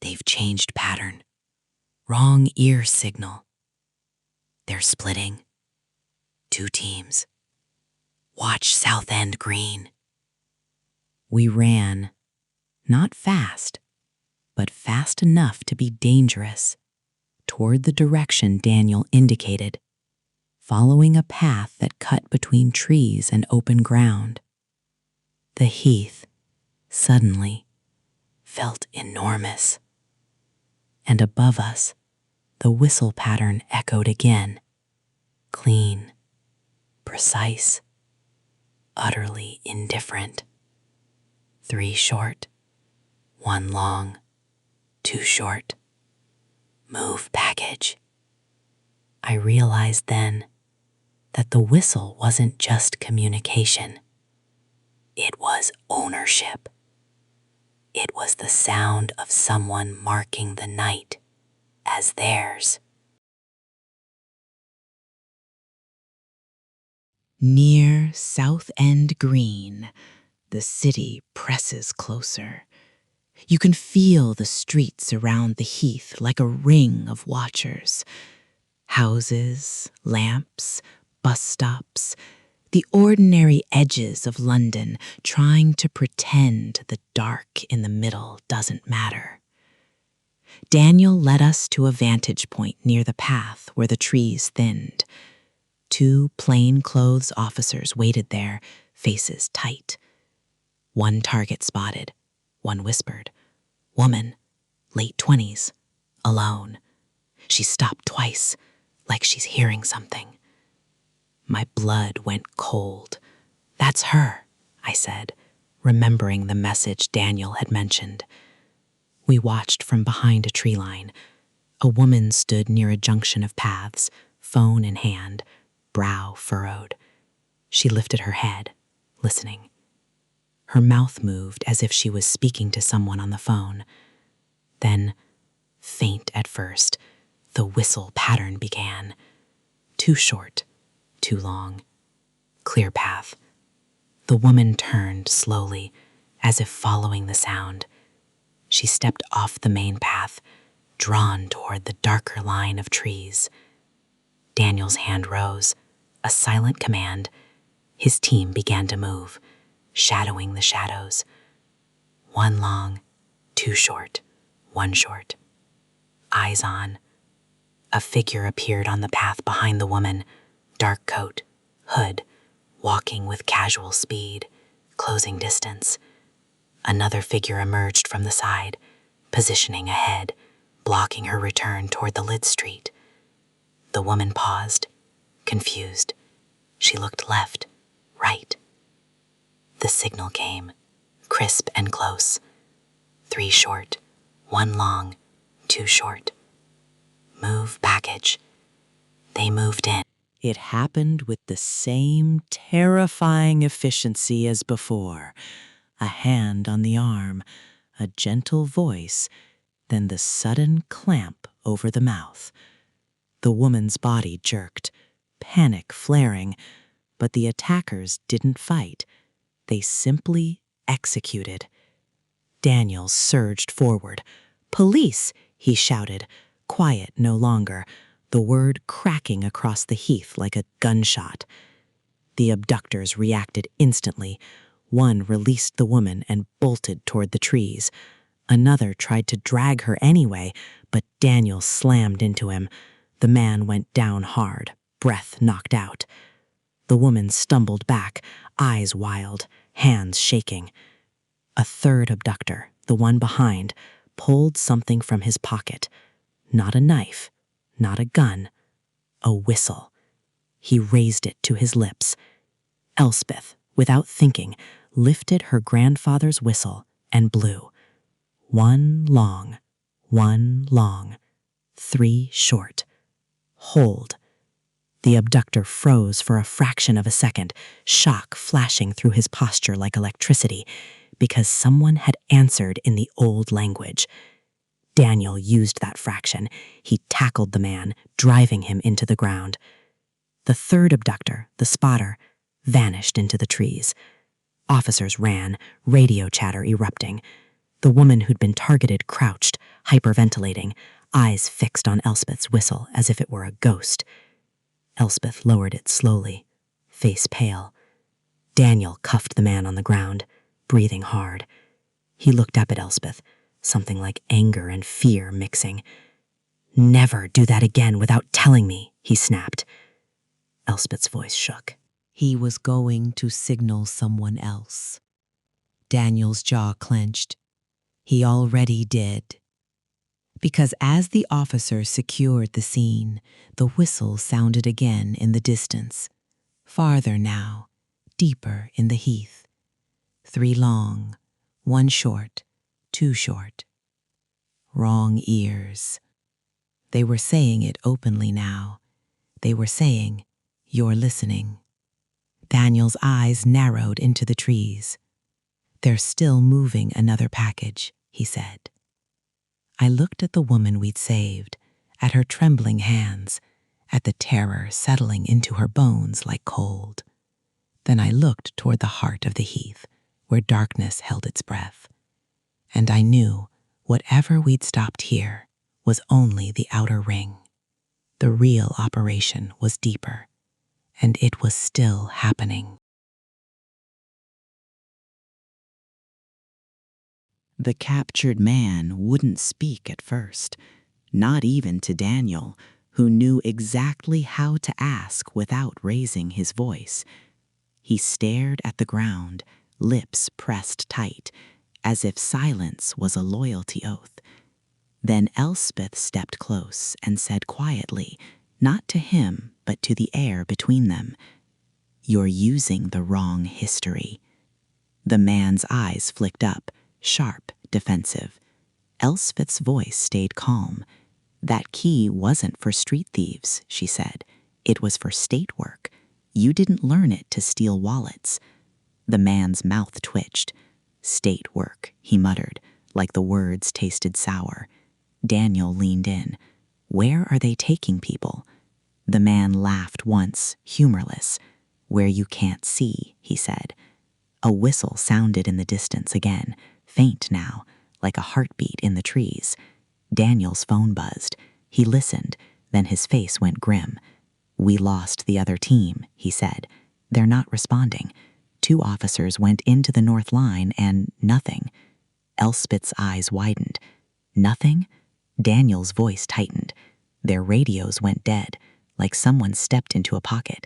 "They've changed pattern. Wrong ear signal. They're splitting. 2 teams. Watch South End Green." We ran. Not fast, but fast enough to be dangerous, toward the direction Daniel indicated, following a path that cut between trees and open ground. The heath, suddenly, felt enormous. And above us, the whistle pattern echoed again, clean, precise, utterly indifferent. 3 short, 1 long, 2 short. Move package. I realized then that the whistle wasn't just communication. It was ownership. It was the sound of someone marking the night as theirs. Near South End Green, the city presses closer. You can feel the streets around the heath like a ring of watchers. Houses, lamps, bus stops, the ordinary edges of London trying to pretend the dark in the middle doesn't matter. Daniel led us to a vantage point near the path where the trees thinned. 2 plainclothes officers waited there, faces tight. 1 target spotted, 1 whispered. Woman, late 20s, alone. She stopped twice, like she's hearing something. My blood went cold. That's her, I said, remembering the message Daniel had mentioned. We watched from behind a tree line. A woman stood near a junction of paths, phone in hand, brow furrowed. She lifted her head, listening. Her mouth moved as if she was speaking to someone on the phone. Then, faint at first, the whistle pattern began. 2 short, 2 long. Clear path. The woman turned slowly, as if following the sound. She stepped off the main path, drawn toward the darker line of trees. Daniel's hand rose, a silent command. His team began to move, shadowing the shadows. 1 long, 2 short, 1 short. Eyes on. A figure appeared on the path behind the woman, dark coat, hood, walking with casual speed, closing distance. Another figure emerged from the side, positioning ahead, blocking her return toward the Lid Street. The woman paused, confused. She looked left, right. The signal came, crisp and close. 3 short, 1 long, 2 short. Move package. They moved in. It happened with the same terrifying efficiency as before. A hand on the arm, a gentle voice, then the sudden clamp over the mouth. The woman's body jerked, panic flaring, but the attackers didn't fight. They simply executed. Daniel surged forward. "Police!" he shouted, quiet no longer, the word cracking across the heath like a gunshot. The abductors reacted instantly. 1 released the woman and bolted toward the trees. Another tried to drag her anyway, but Daniel slammed into him. The man went down hard, breath knocked out. The woman stumbled back, eyes wild, hands shaking. A 3rd abductor, the one behind, pulled something from his pocket. Not a knife, not a gun, a whistle. He raised it to his lips. Elspeth, without thinking, lifted her grandfather's whistle and blew. 1 long, 1 long, 3 short. Hold. The abductor froze for a fraction of a second, shock flashing through his posture like electricity, because someone had answered in the old language. Daniel used that fraction. He tackled the man, driving him into the ground. The 3rd abductor, the spotter, vanished into the trees. Officers ran, radio chatter erupting. The woman who'd been targeted crouched, hyperventilating, eyes fixed on Elspeth's whistle as if it were a ghost. Elspeth lowered it slowly, face pale. Daniel cuffed the man on the ground, breathing hard. He looked up at Elspeth, something like anger and fear mixing. "Never do that again without telling me," he snapped. Elspeth's voice shook. He was going to signal someone else. Daniel's jaw clenched. He already did. Because as the officer secured the scene, the whistle sounded again in the distance. Farther now, deeper in the heath. 3 long, 1 short, 2 short. Wrong ears. They were saying it openly now. They were saying, "You're listening." Daniel's eyes narrowed into the trees. "They're still moving another package," he said. I looked at the woman we'd saved, at her trembling hands, at the terror settling into her bones like cold. Then I looked toward the heart of the heath, where darkness held its breath. And I knew whatever we'd stopped here was only the outer ring. The real operation was deeper, and it was still happening. The captured man wouldn't speak at first, not even to Daniel, who knew exactly how to ask without raising his voice. He stared at the ground, lips pressed tight, as if silence was a loyalty oath. Then Elspeth stepped close and said quietly, not to him, but to the air between them, "You're using the wrong history." The man's eyes flicked up, sharp, defensive. Elspeth's voice stayed calm. "That key wasn't for street thieves," she said. "It was for state work. You didn't learn it to steal wallets." The man's mouth twitched. "State work," he muttered, like the words tasted sour. Daniel leaned in. "Where are they taking people?" The man laughed once, humorless. "Where you can't see," he said. A whistle sounded in the distance again, faint now, like a heartbeat in the trees. Daniel's phone buzzed. He listened, then his face went grim. "We lost the other team," he said. "They're not responding. 2 officers went into the north line and nothing." Elspeth's eyes widened. "Nothing?" Daniel's voice tightened. "Their radios went dead, like someone stepped into a pocket."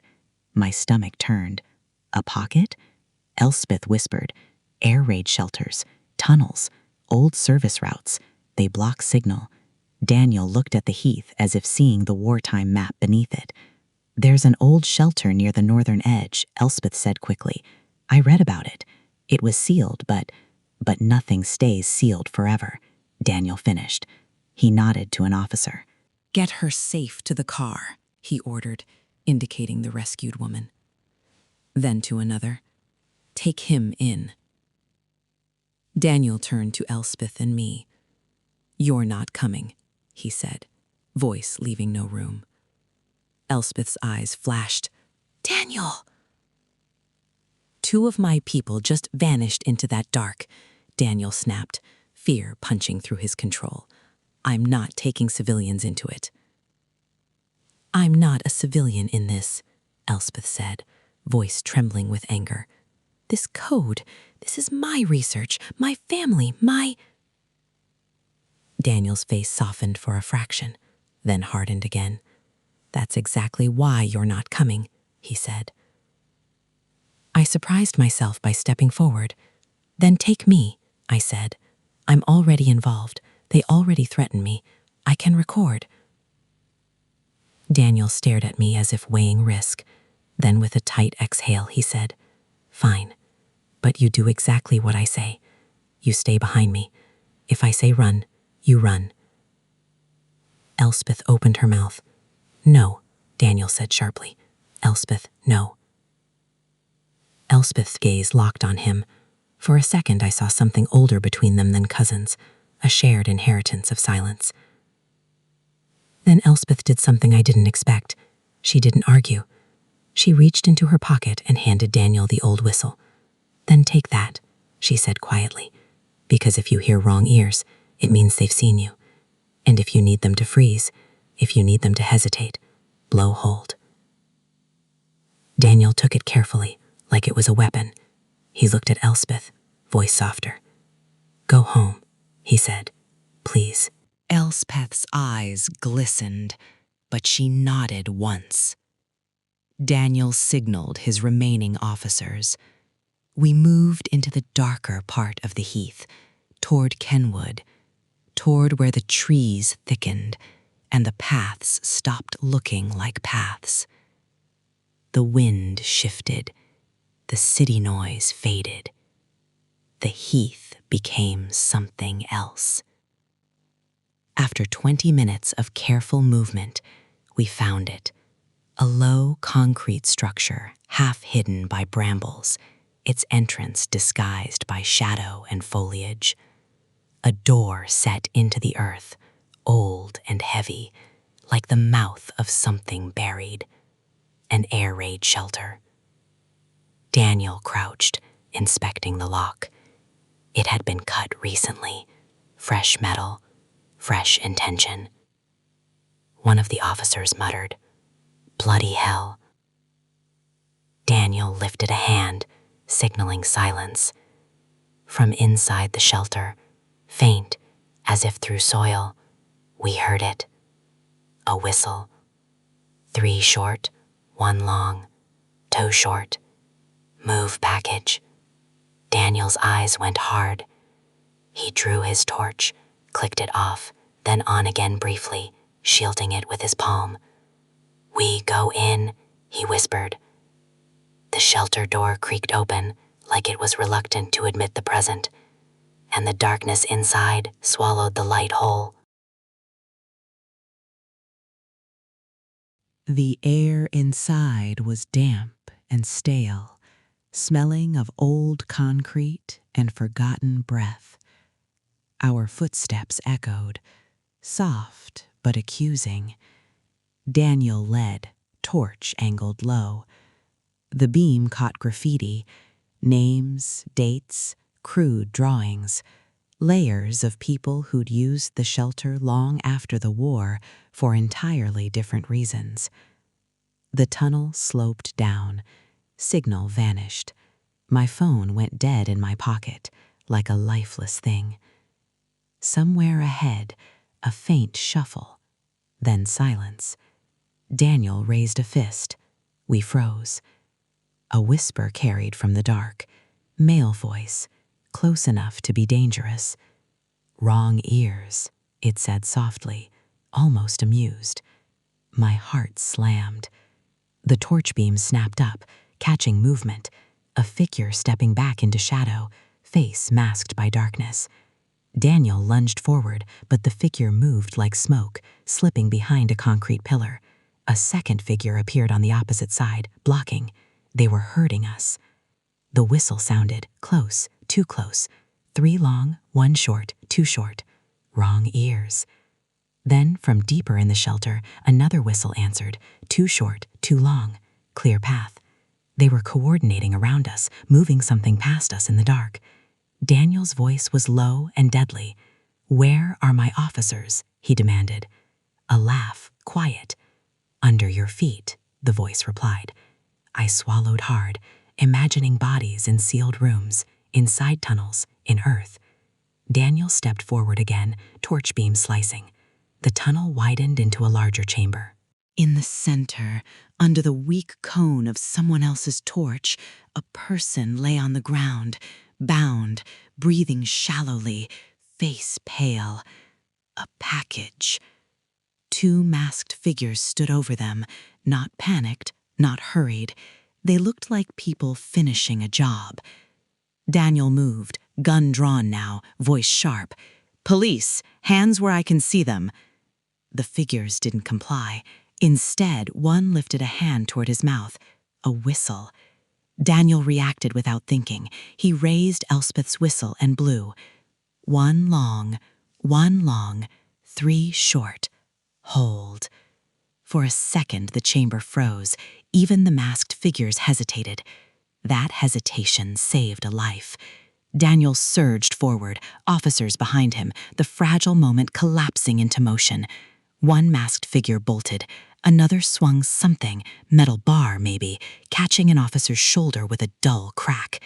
My stomach turned. "A pocket?" Elspeth whispered. "Air raid shelters, tunnels, old service routes. They block signal." Daniel looked at the heath as if seeing the wartime map beneath it. "There's an old shelter near the northern edge," Elspeth said quickly. "I read about it. It was sealed, but nothing stays sealed forever," Daniel finished. He nodded to an officer. "Get her safe to the car," he ordered, indicating the rescued woman. Then to another, "Take him in." Daniel turned to Elspeth and me. "You're not coming," he said, voice leaving no room. Elspeth's eyes flashed. "Daniel!" 2 of my people just vanished into that dark, Daniel snapped, fear punching through his control. "I'm not taking civilians into it." "I'm not a civilian in this," Elspeth said, voice trembling with anger. "This code, this is my research, my family, my—" Daniel's face softened for a fraction, then hardened again. "That's exactly why you're not coming," he said. I surprised myself by stepping forward. "Then take me," I said. "I'm already involved. They already threaten me. I can record." Daniel stared at me as if weighing risk. Then with a tight exhale, he said, "Fine, but you do exactly what I say. You stay behind me. If I say run, you run." Elspeth opened her mouth. "No," Daniel said sharply. "Elspeth, no." Elspeth's gaze locked on him. For a second I saw something older between them than cousins, a shared inheritance of silence. Then Elspeth did something I didn't expect. She didn't argue. She reached into her pocket and handed Daniel the old whistle. "Then take that," she said quietly, "because if you hear wrong ears, it means they've seen you. And if you need them to freeze, if you need them to hesitate, blow hold." Daniel took it carefully, like it was a weapon. He looked at Elspeth, voice softer. "Go home," he said. "Please." Elspeth's eyes glistened, but she nodded once. Daniel signaled his remaining officers. We moved into the darker part of the heath, toward Kenwood, toward where the trees thickened and the paths stopped looking like paths. The wind shifted, the city noise faded. The heath became something else. After 20 minutes of careful movement, we found it. A low concrete structure, half hidden by brambles, its entrance disguised by shadow and foliage. A door set into the earth, old and heavy, like the mouth of something buried. An air raid shelter. Daniel crouched, inspecting the lock. It had been cut recently. Fresh metal, fresh intention. One of the officers muttered, "Bloody hell." Daniel lifted a hand, signaling silence. From inside the shelter, faint, as if through soil, we heard it. A whistle. 3 short, 1 long, toe short. Move package. Daniel's eyes went hard. He drew his torch, clicked it off, then on again briefly, shielding it with his palm. "We go in," he whispered. The shelter door creaked open, like it was reluctant to admit the present, and the darkness inside swallowed the light whole. The air inside was damp and stale, smelling of old concrete and forgotten breath. Our footsteps echoed, soft but accusing. Daniel led, torch angled low. The beam caught graffiti, names, dates, crude drawings, layers of people who'd used the shelter long after the war for entirely different reasons. The tunnel sloped down. Signal vanished. My phone went dead in my pocket, like a lifeless thing. Somewhere ahead, a faint shuffle, then silence. Daniel raised a fist. We froze. A whisper carried from the dark, male voice, close enough to be dangerous. "Wrong ears," it said softly, almost amused. My heart slammed. The torch beam snapped up, catching movement, a figure stepping back into shadow, face masked by darkness. Daniel lunged forward, but the figure moved like smoke, slipping behind a concrete pillar. A second figure appeared on the opposite side, blocking. They were herding us. The whistle sounded, close, too close. 3 long, 1 short, 2 short. Wrong ears. Then, from deeper in the shelter, another whistle answered, 2 short, 2 long. Clear path. They were coordinating around us, moving something past us in the dark. Daniel's voice was low and deadly. "Where are my officers?" he demanded. A laugh, quiet. "Under your feet," the voice replied. I swallowed hard, imagining bodies in sealed rooms, in side tunnels, in earth. Daniel stepped forward again, torch beam slicing. The tunnel widened into a larger chamber. In the center, under the weak cone of someone else's torch, a person lay on the ground, bound, breathing shallowly, face pale. A package. 2 masked figures stood over them, not panicked, not hurried. They looked like people finishing a job. Daniel moved, gun drawn now, voice sharp. "Police, hands where I can see them." The figures didn't comply. Instead, one lifted a hand toward his mouth, a whistle. Daniel reacted without thinking. He raised Elspeth's whistle and blew. 1 long, 1 long, 3 short. Hold. For a second, the chamber froze. Even the masked figures hesitated. That hesitation saved a life. Daniel surged forward, officers behind him, the fragile moment collapsing into motion. One masked figure bolted. Another swung something, metal bar maybe, catching an officer's shoulder with a dull crack.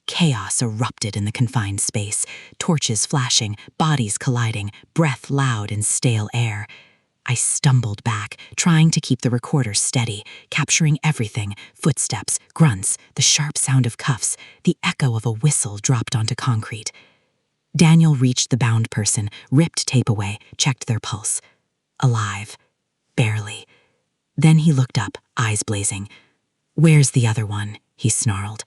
Chaos erupted in the confined space, torches flashing, bodies colliding, breath loud in stale air. I stumbled back, trying to keep the recorder steady, capturing everything, footsteps, grunts, the sharp sound of cuffs, the echo of a whistle dropped onto concrete. Daniel reached the bound person, ripped tape away, checked their pulse. Alive. Barely. Then he looked up, eyes blazing. "Where's the other one?" he snarled.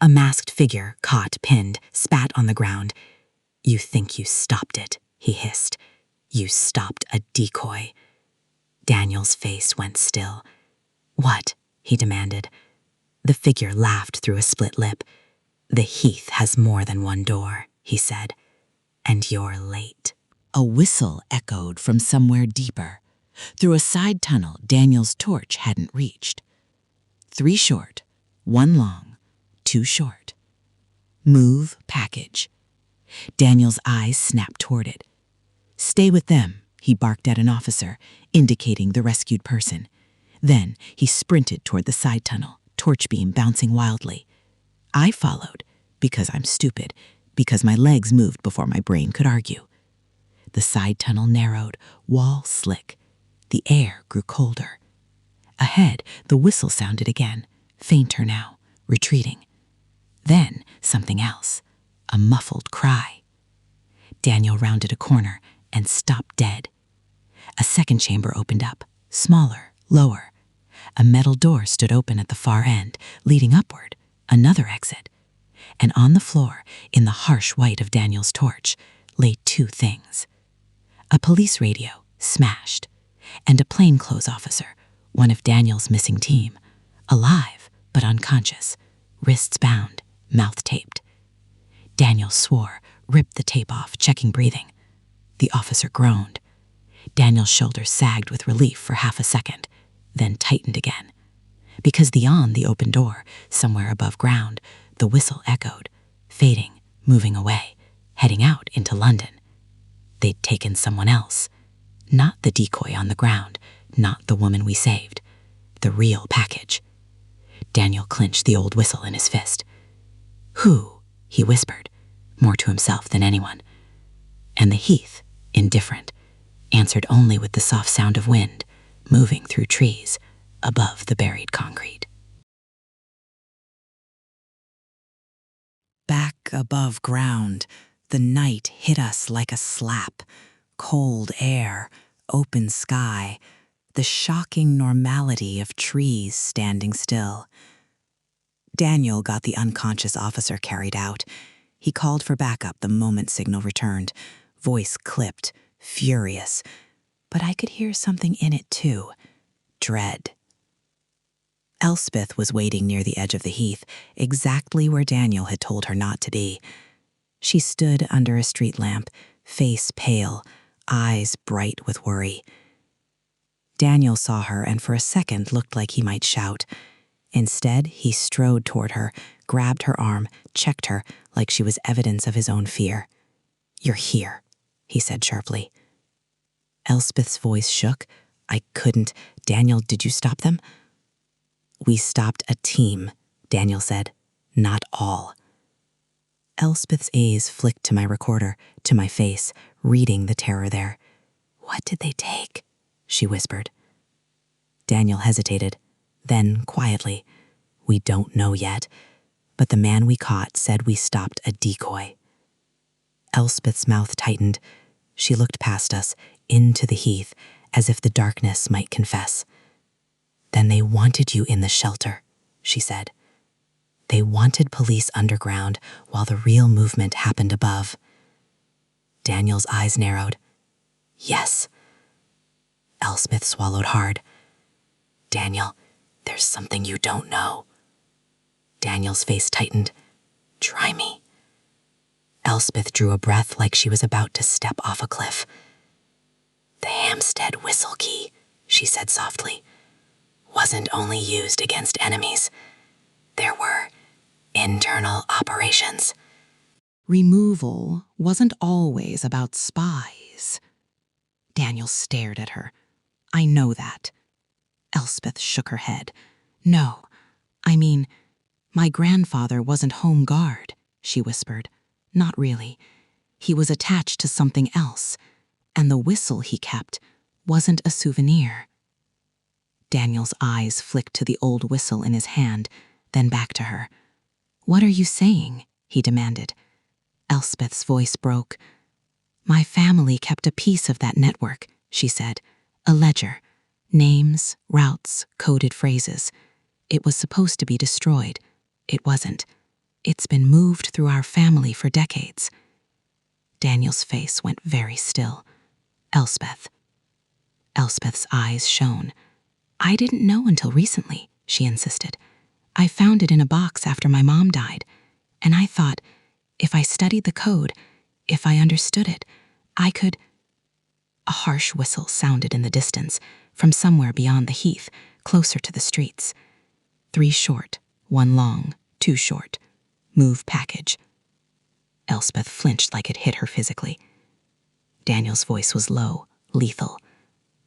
A masked figure, caught, pinned, spat on the ground. "You think you stopped it," he hissed. "You stopped a decoy." Daniel's face went still. "What?" he demanded. The figure laughed through a split lip. "The Heath has more than one door," he said. "And you're late." A whistle echoed from somewhere deeper, through a side tunnel Daniel's torch hadn't reached. 3 short, 1 long, 2 short. Move package. Daniel's eyes snapped toward it. "Stay with them," he barked at an officer, indicating the rescued person. Then he sprinted toward the side tunnel, torch beam bouncing wildly. I followed, because I'm stupid, because my legs moved before my brain could argue. The side tunnel narrowed, wall slick. The air grew colder. Ahead, the whistle sounded again, fainter now, retreating. Then something else, a muffled cry. Daniel rounded a corner and stopped dead. A second chamber opened up, smaller, lower. A metal door stood open at the far end, leading upward, another exit. And on the floor, in the harsh white of Daniel's torch, lay 2 things. A police radio, smashed, and a plainclothes officer, one of Daniel's missing team, alive but unconscious, wrists bound, mouth taped. Daniel swore, ripped the tape off, checking breathing. The officer groaned. Daniel's shoulders sagged with relief for half a second, then tightened again. Because beyond the open door, somewhere above ground, the whistle echoed, fading, moving away, heading out into London. They'd taken someone else. Not the decoy on the ground, not the woman we saved. The real package. Daniel clenched the old whistle in his fist. "Who?" he whispered, more to himself than anyone. And the Heath, indifferent, answered only with the soft sound of wind, moving through trees, above the buried concrete. Back above ground, the night hit us like a slap. Cold air, open sky, the shocking normality of trees standing still. Daniel got the unconscious officer carried out. He called for backup the moment signal returned, voice clipped, furious. But I could hear something in it too, dread. Elspeth was waiting near the edge of the heath, exactly where Daniel had told her not to be. She stood under a street lamp, face pale, eyes bright with worry. Daniel saw her and for a second looked like he might shout. Instead, he strode toward her, grabbed her arm, checked her like she was evidence of his own fear. "You're here," he said sharply. Elspeth's voice shook. "I couldn't. Daniel, did you stop them?" "We stopped a team," Daniel said. "Not all." Elspeth's A's flicked to my recorder, to my face, reading the terror there. "What did they take?" she whispered. Daniel hesitated. Then, quietly, "We don't know yet, but the man we caught said we stopped a decoy." Elspeth's mouth tightened. She looked past us, into the heath, as if the darkness might confess. "Then they wanted you in the shelter," she said. "They wanted police underground while the real movement happened above." Daniel's eyes narrowed. "Yes." Elspeth swallowed hard. "Daniel, there's something you don't know." Daniel's face tightened. "Try me." Elspeth drew a breath like she was about to step off a cliff. "The Hampstead whistle key," she said softly, "wasn't only used against enemies. There were internal operations." Removal wasn't always about spies. Daniel stared at her. "I know that." Elspeth shook her head. "No, I mean, my grandfather wasn't home guard," she whispered. "Not really. He was attached to something else, and the whistle he kept wasn't a souvenir." Daniel's eyes flicked to the old whistle in his hand, then back to her. "What are you saying?" he demanded. Elspeth's voice broke. My family kept a piece of that network, she said. A ledger. Names, routes, coded phrases. It was supposed to be destroyed. It wasn't. It's been moved through our family for decades. Daniel's face went very still. Elspeth. Elspeth's eyes shone. I didn't know until recently, she insisted. I found it in a box after my mom died, and I thought, if I studied the code, if I understood it, I could... A harsh whistle sounded in the distance, from somewhere beyond the heath, closer to the streets. 3 short, 1 long, 2 short. Move package. Elspeth flinched like it hit her physically. Daniel's voice was low, lethal.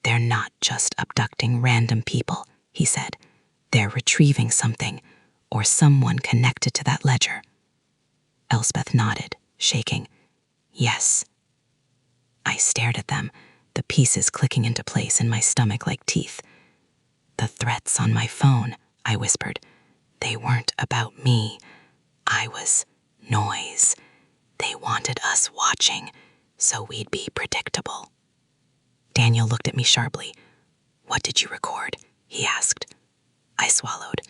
They're not just abducting random people, he said. They're retrieving something, or someone connected to that ledger. Elspeth nodded, shaking. Yes. I stared at them, the pieces clicking into place in my stomach like teeth. The threats on my phone, I whispered. They weren't about me. I was noise. They wanted us watching, so we'd be predictable. Daniel looked at me sharply. What did you record? He asked. I swallowed.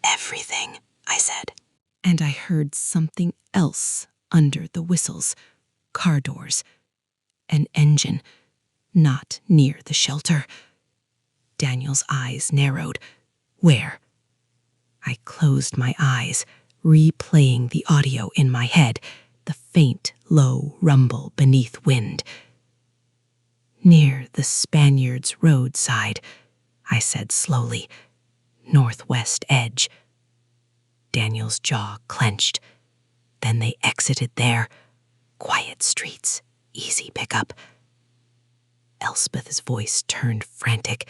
Everything, I said. And I heard something else under the whistles. Car doors. An engine. Not near the shelter. Daniel's eyes narrowed. Where? I closed my eyes, replaying the audio in my head, the faint, low rumble beneath wind. Near the Spaniard's roadside, I said slowly. Northwest edge. Daniel's jaw clenched. Then they exited there. Quiet streets, easy pickup. Elspeth's voice turned frantic.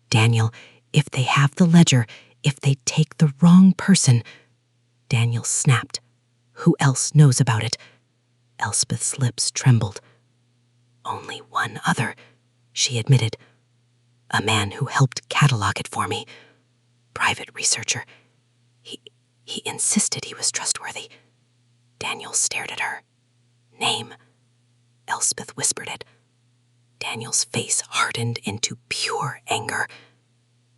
Daniel, if they have the ledger, if they take the wrong person... Daniel snapped. Who else knows about it? Elspeth's lips trembled. Only one other, she admitted. A man who helped catalog it for me. Private researcher. He insisted he was trustworthy. Daniel stared at her. Name. Elspeth whispered it. Daniel's face hardened into pure anger.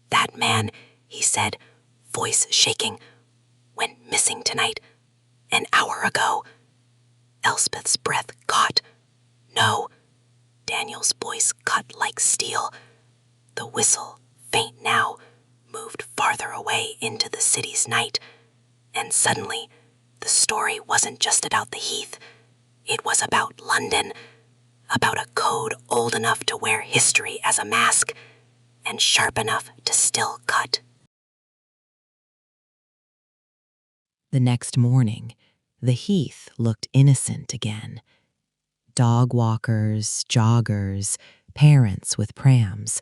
That man, he said, voice shaking, went missing tonight, an hour ago. Elspeth's breath caught. No. Daniel's voice cut like steel. The whistle, faint now, moved farther away into the city's night. And suddenly, the story wasn't just about the Heath. It was about London, about a code old enough to wear history as a mask, and sharp enough to still cut. The next morning, the Heath looked innocent again. Dog walkers, joggers, parents with prams,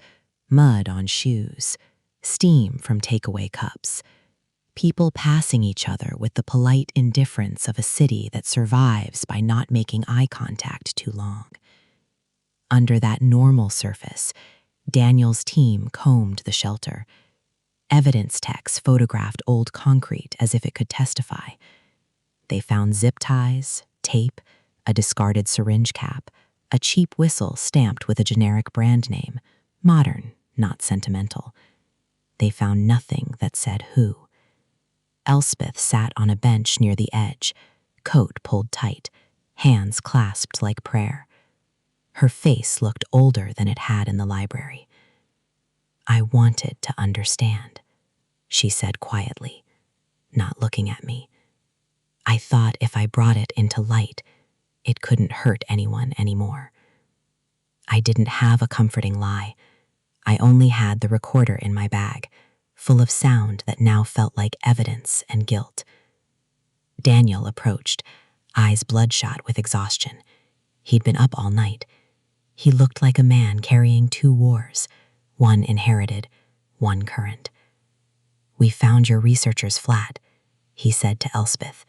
mud on shoes, steam from takeaway cups, people passing each other with the polite indifference of a city that survives by not making eye contact too long. Under that normal surface, Daniel's team combed the shelter. Evidence techs photographed old concrete as if it could testify. They found zip ties, tape, a discarded syringe cap, a cheap whistle stamped with a generic brand name, modern, not sentimental. They found nothing that said who. Elspeth sat on a bench near the edge, coat pulled tight, hands clasped like prayer. Her face looked older than it had in the library. I wanted to understand, she said quietly, not looking at me. I thought if I brought it into light, it couldn't hurt anyone anymore. I didn't have a comforting lie. I only had the recorder in my bag, full of sound that now felt like evidence and guilt. Daniel approached, eyes bloodshot with exhaustion. He'd been up all night. He looked like a man carrying 2 wars, one inherited, one current. We found your researcher's flat, he said to Elspeth.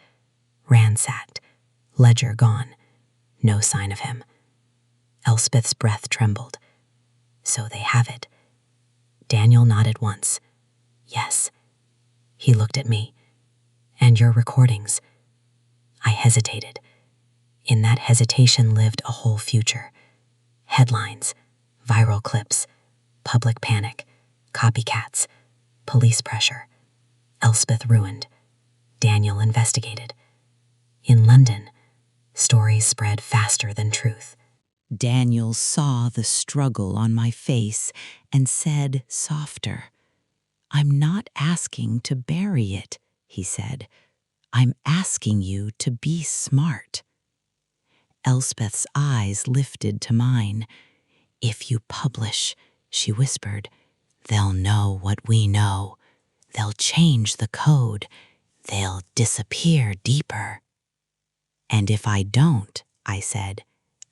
Ransacked, ledger gone, no sign of him. Elspeth's breath trembled. So they have it. Daniel nodded once. Yes. He looked at me. And your recordings. I hesitated. In that hesitation lived a whole future. Headlines, viral clips, public panic, copycats, police pressure. Elspeth ruined. Daniel investigated. In London, stories spread faster than truth. Daniel saw the struggle on my face and said softer, "I'm not asking to bury it," he said. "I'm asking you to be smart." Elspeth's eyes lifted to mine. "If you publish," she whispered, "they'll know what we know. They'll change the code. They'll disappear deeper." "And if I don't," I said,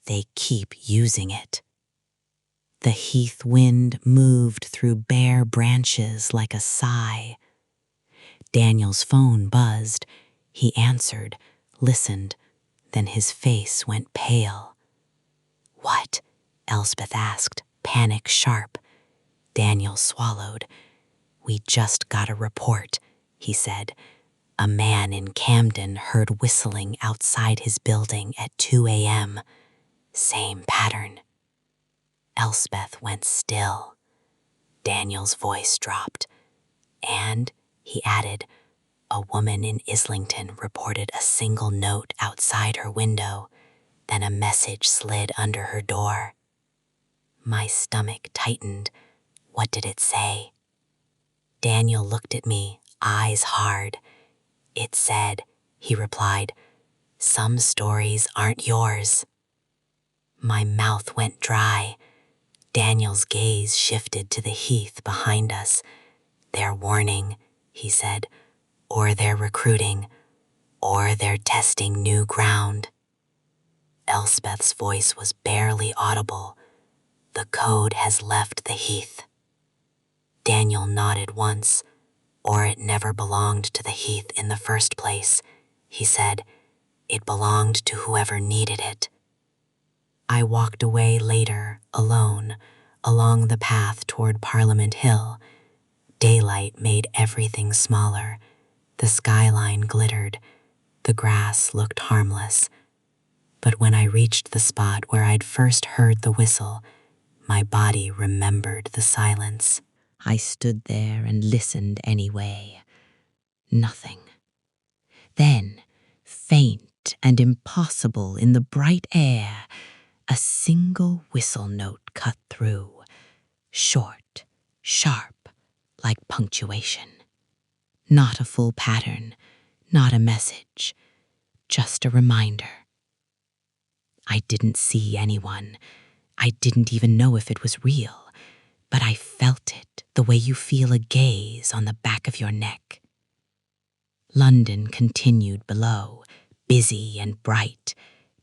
"they keep using it." The heath wind moved through bare branches like a sigh. Daniel's phone buzzed. He answered, listened, then his face went pale. "What?" Elspeth asked, panic sharp. Daniel swallowed. "We just got a report," he said. "A man in Camden heard whistling outside his building at 2 a.m. Same pattern." Elspeth went still. Daniel's voice dropped. "And," he added, "a woman in Islington reported a single note outside her window, then a message slid under her door." My stomach tightened. What did it say? Daniel looked at me, eyes hard. "It said," he replied, "some stories aren't yours." My mouth went dry. Daniel's gaze shifted to the heath behind us. "They're warning," he said, "or they're recruiting, or they're testing new ground." Elspeth's voice was barely audible. "The code has left the heath." Daniel nodded once. "Or it never belonged to the heath in the first place," he said. "It belonged to whoever needed it." I walked away later, alone, along the path toward Parliament Hill. Daylight made everything smaller. The skyline glittered. The grass looked harmless. But when I reached the spot where I'd first heard the whistle, my body remembered the silence. I stood there and listened anyway. Nothing. Then, faint and impossible in the bright air, a single whistle note cut through, short, sharp, like punctuation. Not a full pattern, not a message, just a reminder. I didn't see anyone. I didn't even know if it was real, but I felt it the way you feel a gaze on the back of your neck. London continued below, busy and bright,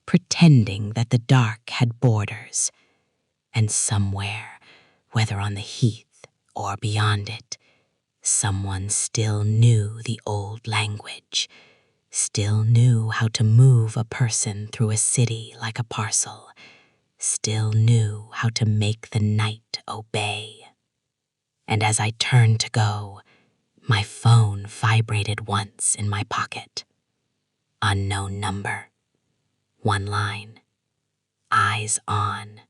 pretending that the dark had borders. And somewhere, whether on the heath or beyond it, someone still knew the old language, still knew how to move a person through a city like a parcel, still knew how to make the night obey. And as I turned to go, my phone vibrated once in my pocket. Unknown number. One line. Eyes on.